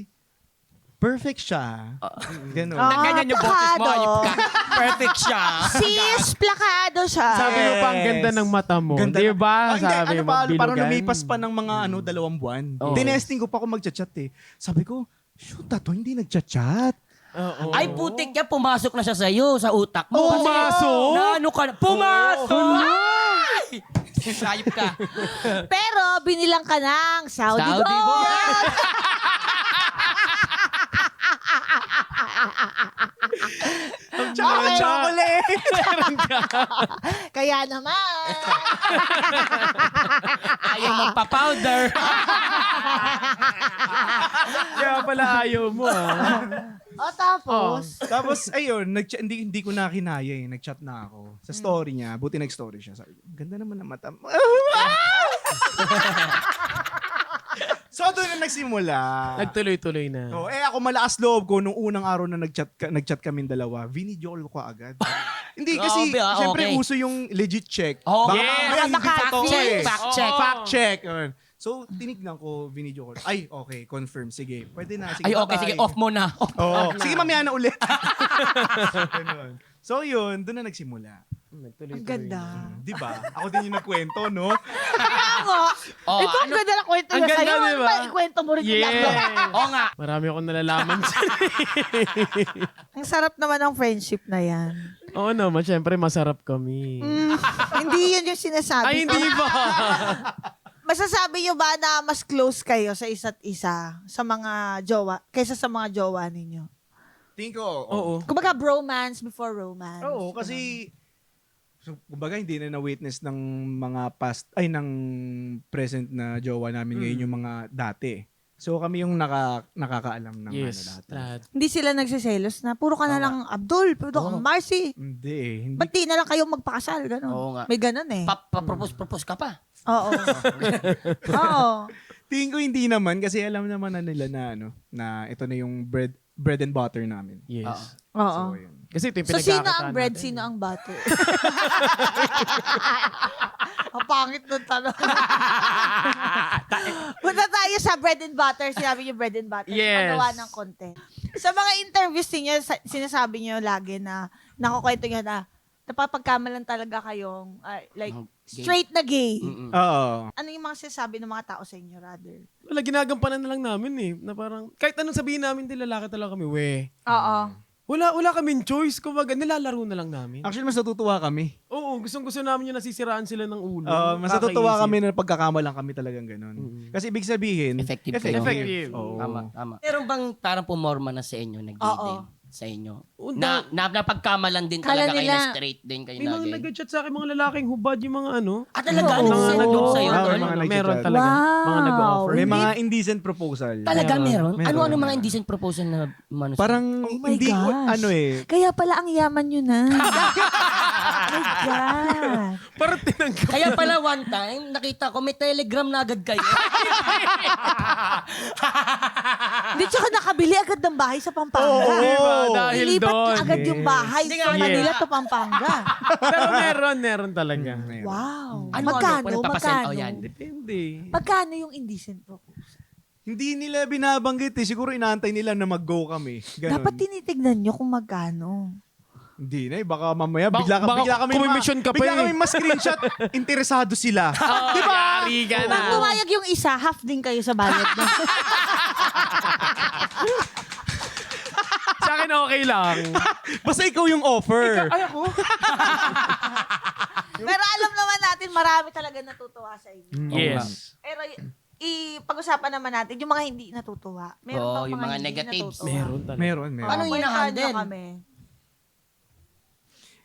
[SPEAKER 5] perfect siya. Gano'n.
[SPEAKER 1] Ah.
[SPEAKER 2] Ganyan yung boses mo,
[SPEAKER 1] plakado.
[SPEAKER 2] ayop ka. Perfect siya.
[SPEAKER 1] Sis, plakado siya.
[SPEAKER 3] Sabi mo pa, ang ganda ng mata mo.
[SPEAKER 5] Ganda
[SPEAKER 3] Di
[SPEAKER 5] na-
[SPEAKER 3] ba?
[SPEAKER 5] Hindi,
[SPEAKER 3] Sabi
[SPEAKER 5] ano
[SPEAKER 3] mo,
[SPEAKER 5] pa, parang
[SPEAKER 3] bilugan.
[SPEAKER 5] lumipas pa ng mga 2 buwan.
[SPEAKER 3] Oh.
[SPEAKER 5] Tinesting ko pa ako magchat-chat eh. Sabi ko, shoot, to hindi nagchat-chat.
[SPEAKER 3] Oo.
[SPEAKER 2] Ay, putik niya, pumasok na siya sa'yo, sa utak mo. Kasi
[SPEAKER 3] Pumasok?
[SPEAKER 2] Na ano ka na? Pumasok! Ay! Sayop ka.
[SPEAKER 1] Pero binilang ka ng Saudi,
[SPEAKER 2] Saudi
[SPEAKER 1] gold.
[SPEAKER 2] gold.
[SPEAKER 1] Okay.
[SPEAKER 5] Chocolate!
[SPEAKER 1] Kaya naman.
[SPEAKER 2] Ayaw magpa-powder.
[SPEAKER 3] Kaya pala ayaw mo
[SPEAKER 1] O tapos,
[SPEAKER 5] Tapos, ayun, hindi ko na kinaya eh. Nag-chat na ako. Sa story niya, buti nag-story siya. Sabi, ganda naman ng mata mo. So, doon na nagsimula.
[SPEAKER 3] Nagtuloy-tuloy na.
[SPEAKER 5] So, ako malakas loob ko nung unang araw na nag-chat kaming dalawa. Video call ko agad. Hindi kasi,
[SPEAKER 2] Grabe,
[SPEAKER 5] syempre
[SPEAKER 2] okay.
[SPEAKER 5] uso yung legit check.
[SPEAKER 2] Oh,
[SPEAKER 5] Baka
[SPEAKER 3] yes.
[SPEAKER 5] mamaya hindi
[SPEAKER 1] Baka
[SPEAKER 5] totoo
[SPEAKER 1] catfish.
[SPEAKER 5] eh.
[SPEAKER 2] Fact check.
[SPEAKER 3] Oo.
[SPEAKER 5] Fact check. Yun. So, tinignan ko, video call. Ay, okay, confirm. Sige, pwede na. Sige,
[SPEAKER 2] Ay, okay,
[SPEAKER 5] bye-bye.
[SPEAKER 2] sige, off mo na.
[SPEAKER 5] Oo. Sige, mamaya na ulit. Ganun. So, yun, doon na nagsimula.
[SPEAKER 3] Nagtuloy-tuloy
[SPEAKER 1] ang ganda.
[SPEAKER 5] Di ba? Ako din yung nagkwento, no?
[SPEAKER 1] Ako,
[SPEAKER 2] Oh,
[SPEAKER 1] ito ang ganda na kwento
[SPEAKER 3] Ang
[SPEAKER 1] niya
[SPEAKER 3] ganda,
[SPEAKER 1] sa'yo.
[SPEAKER 3] di
[SPEAKER 1] Ano
[SPEAKER 3] ba?
[SPEAKER 1] ba, ikwento mo rin yung love life.
[SPEAKER 3] Yeah.
[SPEAKER 2] Oo nga.
[SPEAKER 3] Marami akong nalalaman dyan.
[SPEAKER 1] Ang sarap naman ng friendship na yan.
[SPEAKER 3] Oo naman, syempre masarap kami.
[SPEAKER 1] Hindi yun yung sinasabi.
[SPEAKER 3] Ay, hindi ba?
[SPEAKER 1] Masasabi niyo ba na mas close kayo sa isa't isa sa mga jowa, kaysa sa mga jowa ninyo?
[SPEAKER 5] Tingin ko,
[SPEAKER 3] Oo.
[SPEAKER 1] Kumbaga bromance before romance.
[SPEAKER 5] Oo, kasi kumbaga hindi na na-witness ng mga past ay ng present na jowa namin ngayon yung mga dati. So kami yung nakakaalam ng
[SPEAKER 3] Yes.
[SPEAKER 5] dati.
[SPEAKER 3] Lahat.
[SPEAKER 1] Hindi sila nagsiselos na puro ka na lang Abdul, puro ka Marcy.
[SPEAKER 5] Hindi eh. Hindi.
[SPEAKER 1] Ba't di na lang kayo magpakasal? Ganon.
[SPEAKER 2] Oo nga.
[SPEAKER 1] May ganon eh.
[SPEAKER 2] Pa-propose ka pa.
[SPEAKER 1] Oo. Oo.
[SPEAKER 5] Tingin ko hindi naman kasi alam naman na nila na na ito na yung bread and butter namin.
[SPEAKER 3] Yes.
[SPEAKER 1] Oo.
[SPEAKER 5] So, yun.
[SPEAKER 3] Kasi ito yung
[SPEAKER 1] So, sino
[SPEAKER 3] pinagkakataan
[SPEAKER 1] ang bread,
[SPEAKER 3] natin.
[SPEAKER 1] sino ang butter? Ang pangit nun tanong. Punta tayo sa bread and butter. Sinabi niyo bread and butter.
[SPEAKER 3] Yes.
[SPEAKER 1] Paggawa ng content. Sa mga interviews niyo, sinasabi niyo lagi na, nakukwento niyo na, napapagkamalan talaga kayong, like, straight na gay.
[SPEAKER 5] Oo.
[SPEAKER 1] Ano yung mga sinasabi ng mga tao sa inyo, rather?
[SPEAKER 3] Wala, ginagampanan na lang namin eh. Na parang, kahit anong sabihin namin, di lalaki talaga kami.
[SPEAKER 1] Oo.
[SPEAKER 3] Wala kaming choice. Kumbaga, nilalaro na lang namin.
[SPEAKER 5] Actually, mas natutuwa kami.
[SPEAKER 3] Oo, gustong-gusto namin yung nasisiraan sila ng ulo.
[SPEAKER 5] Mas natutuwa
[SPEAKER 3] Kakaisip.
[SPEAKER 5] kami na pagkakamalang kami talagang ganun. Kasi ibig sabihin,
[SPEAKER 2] Effective kayo.
[SPEAKER 3] Effective.
[SPEAKER 5] Oo.
[SPEAKER 2] Tama. Meron bang parang pumorma na sa inyo, nag-gay
[SPEAKER 1] Oo.
[SPEAKER 2] din sa inyo?
[SPEAKER 3] Oo,
[SPEAKER 2] Na napagkamalan din
[SPEAKER 1] Kala
[SPEAKER 2] talaga kayo
[SPEAKER 1] nila-
[SPEAKER 2] na straight din kayo
[SPEAKER 3] May mga
[SPEAKER 2] na gay?
[SPEAKER 3] nag-chat sa akin, mga lalaking hubad, yung mga ano.
[SPEAKER 2] Talaga?
[SPEAKER 1] Oo.
[SPEAKER 2] Ano sila nag-joke sa'yo?
[SPEAKER 5] Oo,
[SPEAKER 2] tol?
[SPEAKER 5] mga nag-chat.
[SPEAKER 3] Meron talaga.
[SPEAKER 1] Wow.
[SPEAKER 3] Mga nag-offer.
[SPEAKER 5] may mga indecent proposal.
[SPEAKER 2] Talaga meron?
[SPEAKER 5] Meron.
[SPEAKER 2] Ano mga indecent proposal na mano?
[SPEAKER 5] Parang
[SPEAKER 1] Oh my
[SPEAKER 5] hindi ko,
[SPEAKER 1] gosh.
[SPEAKER 5] ano eh.
[SPEAKER 1] Kaya pala ang yaman nyo na. Oh my God.
[SPEAKER 3] Parang tinanggap.
[SPEAKER 2] Kaya pala one time, nakita ko may telegram na agad kayo.
[SPEAKER 1] Hindi, tsaka nakabili agad ng bahay sa Pampanga.
[SPEAKER 5] Oo.
[SPEAKER 3] Diba? Dahil
[SPEAKER 1] Ilipat
[SPEAKER 3] doon.
[SPEAKER 1] agad yung bahay
[SPEAKER 2] Hindi
[SPEAKER 1] from
[SPEAKER 2] nga,
[SPEAKER 1] Manila
[SPEAKER 2] yes.
[SPEAKER 1] to Pampanga.
[SPEAKER 3] Pero meron talaga.
[SPEAKER 5] Meron.
[SPEAKER 1] Wow.
[SPEAKER 2] Ano,
[SPEAKER 1] Magkano?
[SPEAKER 2] ano? Papasend?
[SPEAKER 1] Magkano?
[SPEAKER 2] Oh, yan.
[SPEAKER 3] Depende.
[SPEAKER 1] Magkano yung indecent proposal?
[SPEAKER 5] Hindi nila binabanggit eh. Siguro inaantay nila na mag-go kami. Ganon.
[SPEAKER 1] Dapat tinitignan nyo kung magkano.
[SPEAKER 5] Hindi na eh. Baka mamaya
[SPEAKER 3] Baka
[SPEAKER 5] bigla kami
[SPEAKER 3] kumimisyon ka pa
[SPEAKER 5] bigla
[SPEAKER 3] eh.
[SPEAKER 5] kami ma-screenshot. Interesado sila.
[SPEAKER 3] Di ba? Yari ka na.
[SPEAKER 1] Pag pumayag yung isa, half din kayo sa bayad. No?
[SPEAKER 3] Sa akin okay lang.
[SPEAKER 5] Basta ikaw yung offer.
[SPEAKER 3] Ay ako?
[SPEAKER 1] Pero alam naman natin, marami talaga natutuwa sa inyo.
[SPEAKER 3] Yes.
[SPEAKER 1] Pero pag-usapan naman natin, yung mga hindi natutuwa. Meron
[SPEAKER 2] Oo,
[SPEAKER 1] bang
[SPEAKER 2] yung mga
[SPEAKER 1] hindi
[SPEAKER 2] negatives.
[SPEAKER 1] natutuwa?
[SPEAKER 3] Meron talaga.
[SPEAKER 5] Meron.
[SPEAKER 2] Paano
[SPEAKER 1] Kwentuhan
[SPEAKER 2] hinahandle?
[SPEAKER 1] nyo kami.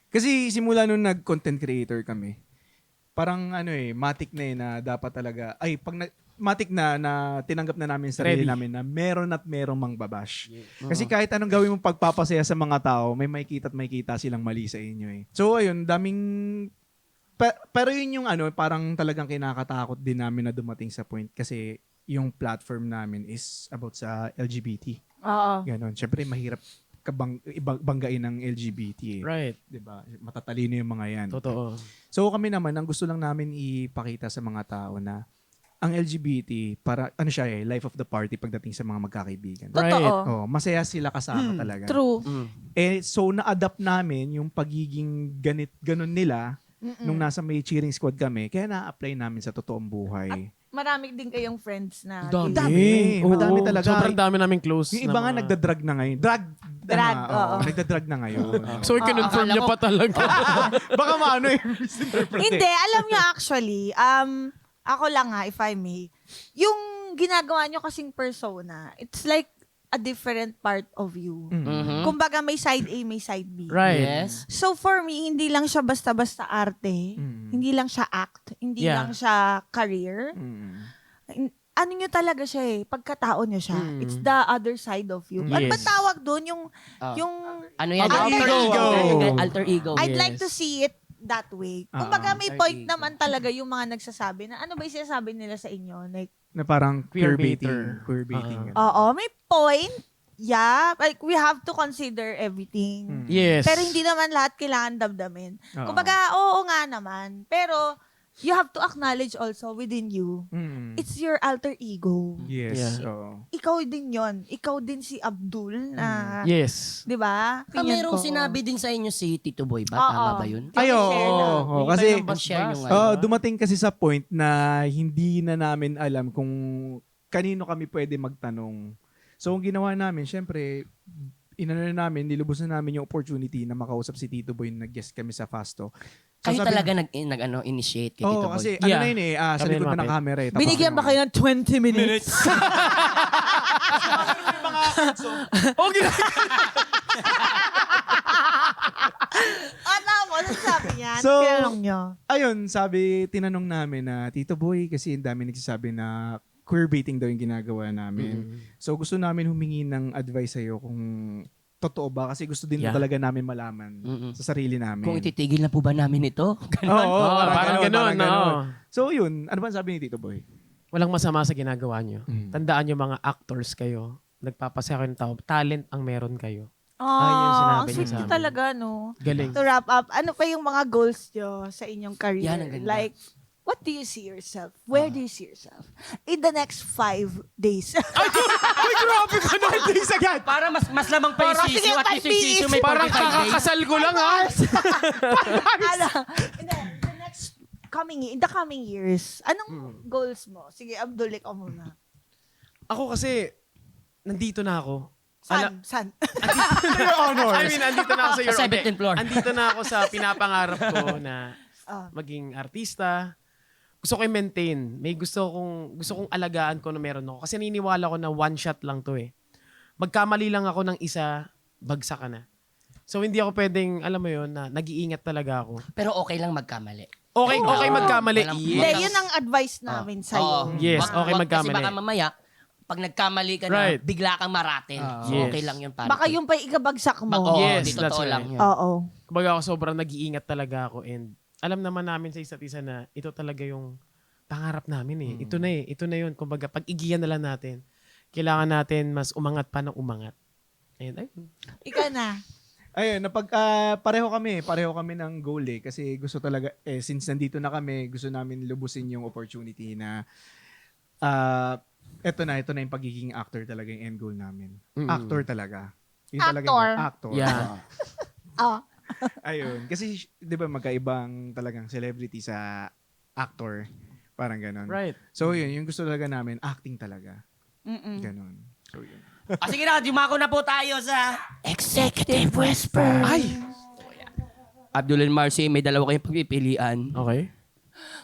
[SPEAKER 5] Kasi simula nung nag-content creator kami, parang matik na na dapat talaga, matik na tinanggap na namin sa sarili
[SPEAKER 3] Ready.
[SPEAKER 5] namin na meron at merong mangbabash. Kasi kahit anong gawin mong pagpapasaya sa mga tao, may makikita at makikita silang mali sa inyo eh. So ayun, daming pero yun yung parang talagang kinakatakot din namin na dumating sa point kasi yung platform namin is about sa LGBT.
[SPEAKER 1] Oo.
[SPEAKER 5] Ganon. Siyempre mahirap banggain ng LGBT eh.
[SPEAKER 3] Right.
[SPEAKER 5] 'Di ba? Matatalino yung mga 'yan.
[SPEAKER 3] Totoo.
[SPEAKER 5] So kami naman ang gusto lang namin ipakita sa mga tao na ang LGBT para life of the party pagdating sa mga magkakaibigan.
[SPEAKER 3] Right.
[SPEAKER 1] Totoo.
[SPEAKER 5] Masaya sila kasama talaga.
[SPEAKER 1] True.
[SPEAKER 5] So na-adapt namin yung pagiging ganon nila nung nasa may cheering squad kami. Kaya na-apply namin sa totoong buhay.
[SPEAKER 1] Marami din kayong friends na
[SPEAKER 3] Dami.
[SPEAKER 1] gay.
[SPEAKER 5] Madami
[SPEAKER 3] Oo.
[SPEAKER 5] talaga.
[SPEAKER 3] Sobrang dami namin close.
[SPEAKER 5] Yung iba nga nagdadrag na ngayon. Drag,
[SPEAKER 1] oo.
[SPEAKER 5] nagdadrag na ngayon.
[SPEAKER 3] So, kinonfirm niya pa talaga.
[SPEAKER 5] Baka maano
[SPEAKER 1] Hindi, alam nyo actually, ako lang if I may, yung ginagawa nyo kasing persona, it's like a different part of you.
[SPEAKER 2] Mhm.
[SPEAKER 1] Kumbaga may side A, may side B.
[SPEAKER 3] Right.
[SPEAKER 2] Yes.
[SPEAKER 1] So for me, hindi lang siya basta-basta arte, hindi lang siya act, hindi
[SPEAKER 3] Yeah.
[SPEAKER 1] lang siya career. Ano nyo talaga siya eh, pagkatao nyo siya. It's the other side of you. Ano ba
[SPEAKER 3] Yes.
[SPEAKER 1] tawag doon? Yung
[SPEAKER 2] Ano yan?
[SPEAKER 1] Alter ego.
[SPEAKER 2] Alter ego.
[SPEAKER 1] I'd
[SPEAKER 3] Yes.
[SPEAKER 1] like to see it that way. Kumbaga may
[SPEAKER 2] Alter
[SPEAKER 1] point
[SPEAKER 2] ego.
[SPEAKER 1] naman talaga yung mga nagsasabi na ano ba yung sinasabi nila sa inyo? Like,
[SPEAKER 5] Na parang
[SPEAKER 3] Queer
[SPEAKER 5] queerbaiting.
[SPEAKER 3] baiter.
[SPEAKER 5] Queerbaiting. ganun.
[SPEAKER 1] oo, may point. Yeah, like we have to consider everything.
[SPEAKER 3] Yes.
[SPEAKER 1] Pero hindi naman lahat kailangan damdamin.
[SPEAKER 5] Oo.
[SPEAKER 1] Kumbaga, oo nga naman. Pero you have to acknowledge also within you, it's your alter ego.
[SPEAKER 5] Yes.
[SPEAKER 3] Yeah.
[SPEAKER 5] Oo.
[SPEAKER 1] Ikaw din yon. Ikaw din si Abdul na,
[SPEAKER 3] Yes.
[SPEAKER 1] di ba?
[SPEAKER 2] Merong sinabi din sa inyo si Tito Boy ba? Tama ba yun?
[SPEAKER 5] Ay,
[SPEAKER 1] Share lang.
[SPEAKER 5] oo. Kasi,
[SPEAKER 2] share yung ano.
[SPEAKER 5] dumating kasi sa point na hindi na namin alam kung kanino kami pwede magtanong. So, ang ginawa namin, syempre, nilubos na namin yung opportunity na makausap si Tito Boy na nag-guest kami sa Fasto. So,
[SPEAKER 2] Kayo
[SPEAKER 5] sabi-
[SPEAKER 2] talaga initiate kay Tito
[SPEAKER 5] Oo,
[SPEAKER 2] Boy.
[SPEAKER 5] kasi
[SPEAKER 3] Yeah.
[SPEAKER 5] ano na yun eh, sa
[SPEAKER 3] Kami
[SPEAKER 5] likod pa ng
[SPEAKER 3] lumapit.
[SPEAKER 5] camera eh. Tapos
[SPEAKER 1] Binigyan ba
[SPEAKER 5] yung-
[SPEAKER 1] kayo ng 20 minutes? Ano sabi niya?
[SPEAKER 5] So,
[SPEAKER 1] Tinanong nyo.
[SPEAKER 5] Ayun, tinanong namin na, Tito Boy, kasi ang dami nagsasabi na queerbaiting daw yung ginagawa namin. So, gusto namin humingi ng advice sa'yo kung totoo ba, kasi gusto din
[SPEAKER 3] Yeah.
[SPEAKER 5] talaga namin malaman
[SPEAKER 2] Mm-mm.
[SPEAKER 5] sa sarili namin.
[SPEAKER 2] Kung ititigil na po ba namin ito?
[SPEAKER 5] Oo,
[SPEAKER 3] Oo, parang ganun. Oo.
[SPEAKER 5] So, yun. Ano ba ang sabi ni Tito Boy?
[SPEAKER 3] Walang masama sa ginagawa nyo. Tandaan nyo mga actors kayo. Nagpapasaya kayo ng tao. Talent ang meron kayo. yun
[SPEAKER 1] Oh,
[SPEAKER 3] sinabi
[SPEAKER 1] ang
[SPEAKER 3] niya
[SPEAKER 1] sweet
[SPEAKER 3] sa amin.
[SPEAKER 1] talaga, no?
[SPEAKER 3] Galing.
[SPEAKER 1] To wrap up, ano pa yung mga goals nyo sa inyong career?
[SPEAKER 2] Yan, ang ganda.
[SPEAKER 1] Like, what do you see yourself? Where do you see yourself? In the next 5 days.
[SPEAKER 5] Ay, grabe ka na! Days agad!
[SPEAKER 2] Para mas lamang pa yung
[SPEAKER 1] Parang
[SPEAKER 2] sisiyo
[SPEAKER 1] sige,
[SPEAKER 2] at yung
[SPEAKER 1] 5 days.
[SPEAKER 2] sisiyo may
[SPEAKER 3] Parang
[SPEAKER 2] 45 days.
[SPEAKER 3] kakakasal ko lang ha.
[SPEAKER 1] Ano, in the next in the coming years, anong goals mo? Sige, Abdul, ikaw muna.
[SPEAKER 3] Ako kasi, nandito na ako.
[SPEAKER 1] San?
[SPEAKER 5] Your honor.
[SPEAKER 3] I mean, andito na ako sa your
[SPEAKER 2] Sa 17th floor.
[SPEAKER 3] Andito na ako sa pinapangarap ko na
[SPEAKER 1] Ah.
[SPEAKER 3] maging artista. Gusto ko i-maintain. May gusto kong alagaan ko na meron ako. Kasi naniniwala ko na one shot lang to eh. Magkamali lang ako ng isa, bagsak ka na. So hindi ako pwedeng, alam mo yun, na nag-iingat talaga ako.
[SPEAKER 2] Pero okay lang magkamali.
[SPEAKER 3] Okay magkamali.
[SPEAKER 2] Walang-
[SPEAKER 1] Hindi,
[SPEAKER 3] Yes.
[SPEAKER 1] yun ang advice namin sa'yo.
[SPEAKER 2] Oo.
[SPEAKER 3] Yes, okay magkamali.
[SPEAKER 2] Kasi baka mamaya, pag nagkamali ka na,
[SPEAKER 3] Right.
[SPEAKER 2] bigla kang maratin. So
[SPEAKER 3] Yes.
[SPEAKER 2] okay lang yun para.
[SPEAKER 1] Baka yung pa ikabagsak mo.
[SPEAKER 2] Oo,
[SPEAKER 3] Yes,
[SPEAKER 2] di
[SPEAKER 3] that's
[SPEAKER 2] totoo
[SPEAKER 3] right.
[SPEAKER 2] lang yun.
[SPEAKER 1] Oo.
[SPEAKER 3] Kumbaga ako sobrang nag-iingat talaga ako and alam naman namin sa isa't isa na ito talaga yung pangarap namin eh. Ito na yun. Kumbaga pag-igihan na lang natin. Kailangan natin mas umangat pa ng umangat. And ayun.
[SPEAKER 1] Ikaw na.
[SPEAKER 5] Ayun, pareho kami ng goal eh. Kasi gusto talaga, since nandito na kami, gusto namin lubusin yung opportunity na, ito na yung pagiging actor talaga yung end goal namin. Actor talaga. Yun talaga yung actor.
[SPEAKER 3] Yeah.
[SPEAKER 1] Oh.
[SPEAKER 5] Ayun. Kasi, di ba, magkaibang talagang celebrity sa actor. Parang ganon.
[SPEAKER 3] Right.
[SPEAKER 5] So, yun. Yung gusto talaga namin, acting talaga.
[SPEAKER 1] Mm-mm.
[SPEAKER 5] Ganon. So, yun.
[SPEAKER 2] Sige na, dumako na po tayo sa Executive Whisper.
[SPEAKER 3] Ay!
[SPEAKER 2] Abdul and Marcy, may dalawa kayong pagpipilian.
[SPEAKER 3] Okay.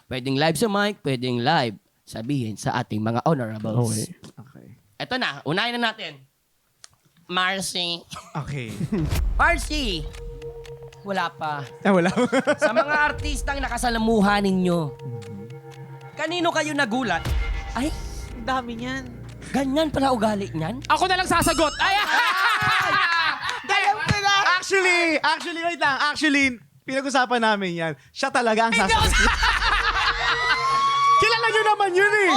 [SPEAKER 2] Pwedeng live sa mic, pwedeng live sabihin sa ating mga honorables.
[SPEAKER 3] Okay.
[SPEAKER 5] Okay.
[SPEAKER 2] Ito na, unahin na natin. Marcy.
[SPEAKER 5] Okay.
[SPEAKER 2] Marcy! Wala pa.
[SPEAKER 5] Wala.
[SPEAKER 2] Sa mga artistang nakasalamuhan ninyo, kanino kayo nagulat? Ay,
[SPEAKER 1] Ang dami niyan.
[SPEAKER 2] ganyan pala ugali niyan?
[SPEAKER 3] Ako na lang sasagot. Ay!
[SPEAKER 1] Alam ko na.
[SPEAKER 5] Actually, wait lang. Actually, pinag-usapan namin yan. Siya talaga ang sasagot. Kilala nyo naman yun eh.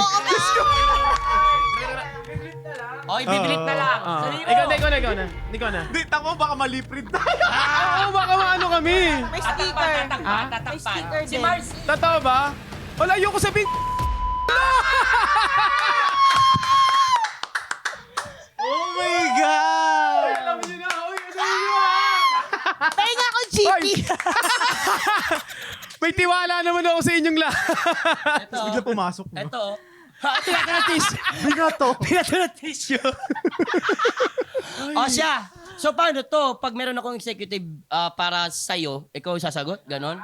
[SPEAKER 2] Oy, biblit na lang. Sarili mo.
[SPEAKER 3] Ikaw na.
[SPEAKER 5] Hindi, tamo baka maliprit tayo.
[SPEAKER 3] Oo, baka maano kami.
[SPEAKER 1] May sticker.
[SPEAKER 2] Tatakpan.
[SPEAKER 1] May sticker
[SPEAKER 2] Si
[SPEAKER 1] din.
[SPEAKER 2] Marcy.
[SPEAKER 3] Totoo ba? Wala, ayoko sabihin.
[SPEAKER 5] Oh my God!
[SPEAKER 1] Pahinga ko, GP.
[SPEAKER 3] May tiwala naman ako sa inyong lahat.
[SPEAKER 5] Bigla pumasok. No?
[SPEAKER 2] Ito.
[SPEAKER 3] Pinaka ng tissue.
[SPEAKER 5] Binato.
[SPEAKER 2] Pinato na tissue. O siya. So paano to? Pag meron akong executive para sa'yo, ikaw sasagot? Ganon?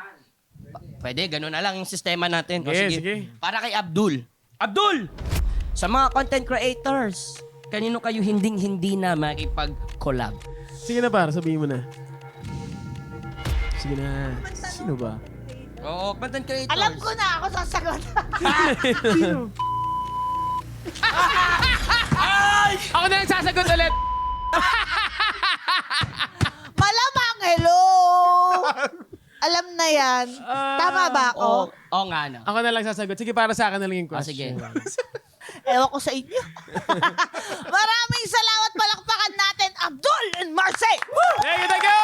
[SPEAKER 2] Pwede, ganon na lang yung sistema natin. O,
[SPEAKER 3] Sige, sige.
[SPEAKER 2] Para kay Abdul. Abdul! Sa mga content creators, kanino kayo hindi na makipag-collab?
[SPEAKER 3] Sige na par, sabihin mo na. Sige na. Sino ba?
[SPEAKER 2] Oo, content creators.
[SPEAKER 1] Alam ko na ako sasagot.
[SPEAKER 3] Ako na lang sasagot ulit.
[SPEAKER 1] Malamang, hello! Alam na yan. Tama ba ako?
[SPEAKER 2] Oo nga na.
[SPEAKER 3] Ako na lang sasagot. Sige, para sa akin na lang yung
[SPEAKER 2] Ah, sige.
[SPEAKER 3] question.
[SPEAKER 1] Ewan ko sa inyo. Maraming salamat, palakpakan natin, Abdul and Marcy!
[SPEAKER 3] Thank you, thank you!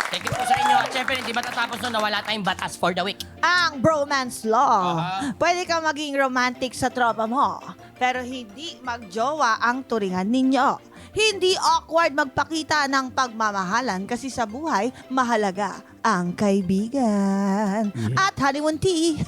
[SPEAKER 2] Thank you po sa inyo. At syempre, hindi matatapos na wala tayong batas for the week.
[SPEAKER 1] Ang bromance law. Pwede ka maging romantic sa tropa mo, pero hindi magjowa ang turingan ninyo. Hindi awkward magpakita ng pagmamahalan kasi sa buhay, mahalaga ang kaibigan. At honeymoon tea.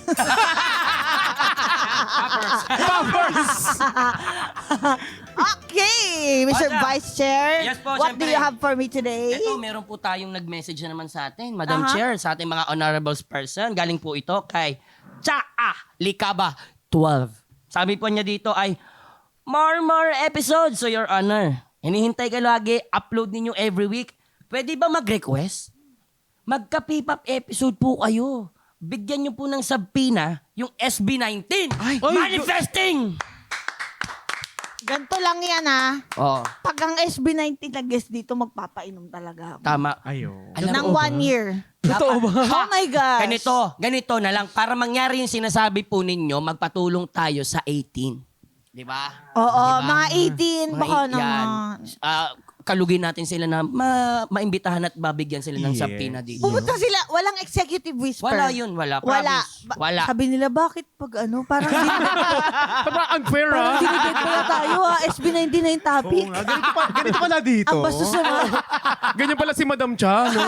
[SPEAKER 1] Okay, Mr.
[SPEAKER 2] Wala.
[SPEAKER 1] Vice Chair.
[SPEAKER 2] Yes po,
[SPEAKER 1] What do
[SPEAKER 2] syempre.
[SPEAKER 1] you have for me today?
[SPEAKER 2] Ito, meron po tayong nag-message na naman sa atin, Madam
[SPEAKER 1] Aha.
[SPEAKER 2] Chair, sa ating mga honorable person. Galing po ito kay Likaba 12. Sabi po niya dito ay, more episodes, so your honor. Hinihintay ka lagi, upload ninyo every week. Pwede ba mag-request? Magka-P-pop episode po kayo. Bigyan nyo po ng subpoena yung SB19. Manifesting!
[SPEAKER 1] Ganto lang yan ah.
[SPEAKER 2] Oh,
[SPEAKER 1] Pag ang SB19 na guest dito, magpapainom talaga.
[SPEAKER 2] tama.
[SPEAKER 5] Ayo.
[SPEAKER 2] Alam
[SPEAKER 1] Ng
[SPEAKER 2] mo,
[SPEAKER 1] 1 year.
[SPEAKER 3] Totoo ba?
[SPEAKER 1] Oh my gosh.
[SPEAKER 2] Ganito na lang. Para mangyari yung sinasabi po ninyo, magpatulong tayo sa 18. Di ba?
[SPEAKER 1] Oo,
[SPEAKER 2] Diba?
[SPEAKER 1] mga 18. Baka
[SPEAKER 2] Yan.
[SPEAKER 1] naman.
[SPEAKER 2] Kalugin natin sila na maimbitahan at babigyan sila ng
[SPEAKER 5] Yes.
[SPEAKER 2] subpoena dito.
[SPEAKER 1] Pumunta sila, walang executive whisper.
[SPEAKER 2] Wala yun, wala.
[SPEAKER 1] Wala.
[SPEAKER 2] Promise. Wala.
[SPEAKER 1] Sabi nila, bakit pag ano, parang
[SPEAKER 3] Sobrang unfair,
[SPEAKER 1] parang
[SPEAKER 3] ah.
[SPEAKER 1] dinidate pala tayo ah. SB19 na yung topic.
[SPEAKER 5] Oo nga, ganito pala dito.
[SPEAKER 1] Ang bastos naman.
[SPEAKER 3] Ganyan pala si Madam Cha, no?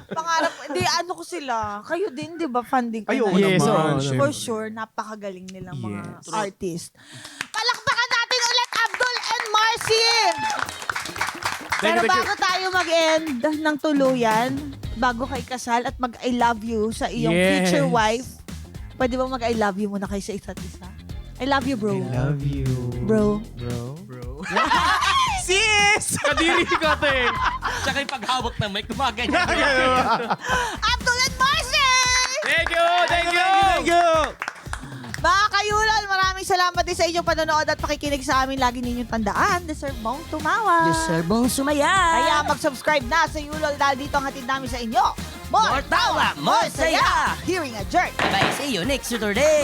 [SPEAKER 1] Pangarap, hindi, ano ko sila. Kayo din, di ba, funding ko
[SPEAKER 5] Ay, oo
[SPEAKER 1] na yun.
[SPEAKER 3] Yes,
[SPEAKER 5] naman.
[SPEAKER 3] oo,
[SPEAKER 5] syempre.
[SPEAKER 1] For sure, napakagaling nilang mga
[SPEAKER 5] Yes.
[SPEAKER 1] artist. Palakpakan natin ulit, Abdul and Marcy! Pero
[SPEAKER 3] Thank you.
[SPEAKER 1] bago tayo mag-end ng tuluyan, bago kay kasal at mag-I love you sa iyong
[SPEAKER 3] Yes.
[SPEAKER 1] future wife, pwede ba mag-I love you muna kayo sa isa't isa? I love you, bro.
[SPEAKER 4] Love you.
[SPEAKER 1] Bro.
[SPEAKER 5] Bro.
[SPEAKER 3] Sis! Kadiri ka, te.
[SPEAKER 2] Tsaka yung paghawak ng mic, gumaganyan.
[SPEAKER 1] Abdul and Marcy!
[SPEAKER 3] Thank you, thank you.
[SPEAKER 5] Thank you!
[SPEAKER 1] Mga kayulan, maraming salamat din sa inyong panonood at pakikinig sa amin. Lagi ninyong tandaan, deserve mong tumawa.
[SPEAKER 2] Deservong sumaya.
[SPEAKER 1] Kaya mag-subscribe na sa Yulol dahil dito ang hatid namin sa inyo.
[SPEAKER 2] More tawa, more saya.
[SPEAKER 1] Hearing a jerk.
[SPEAKER 2] Bye, see you next Saturday.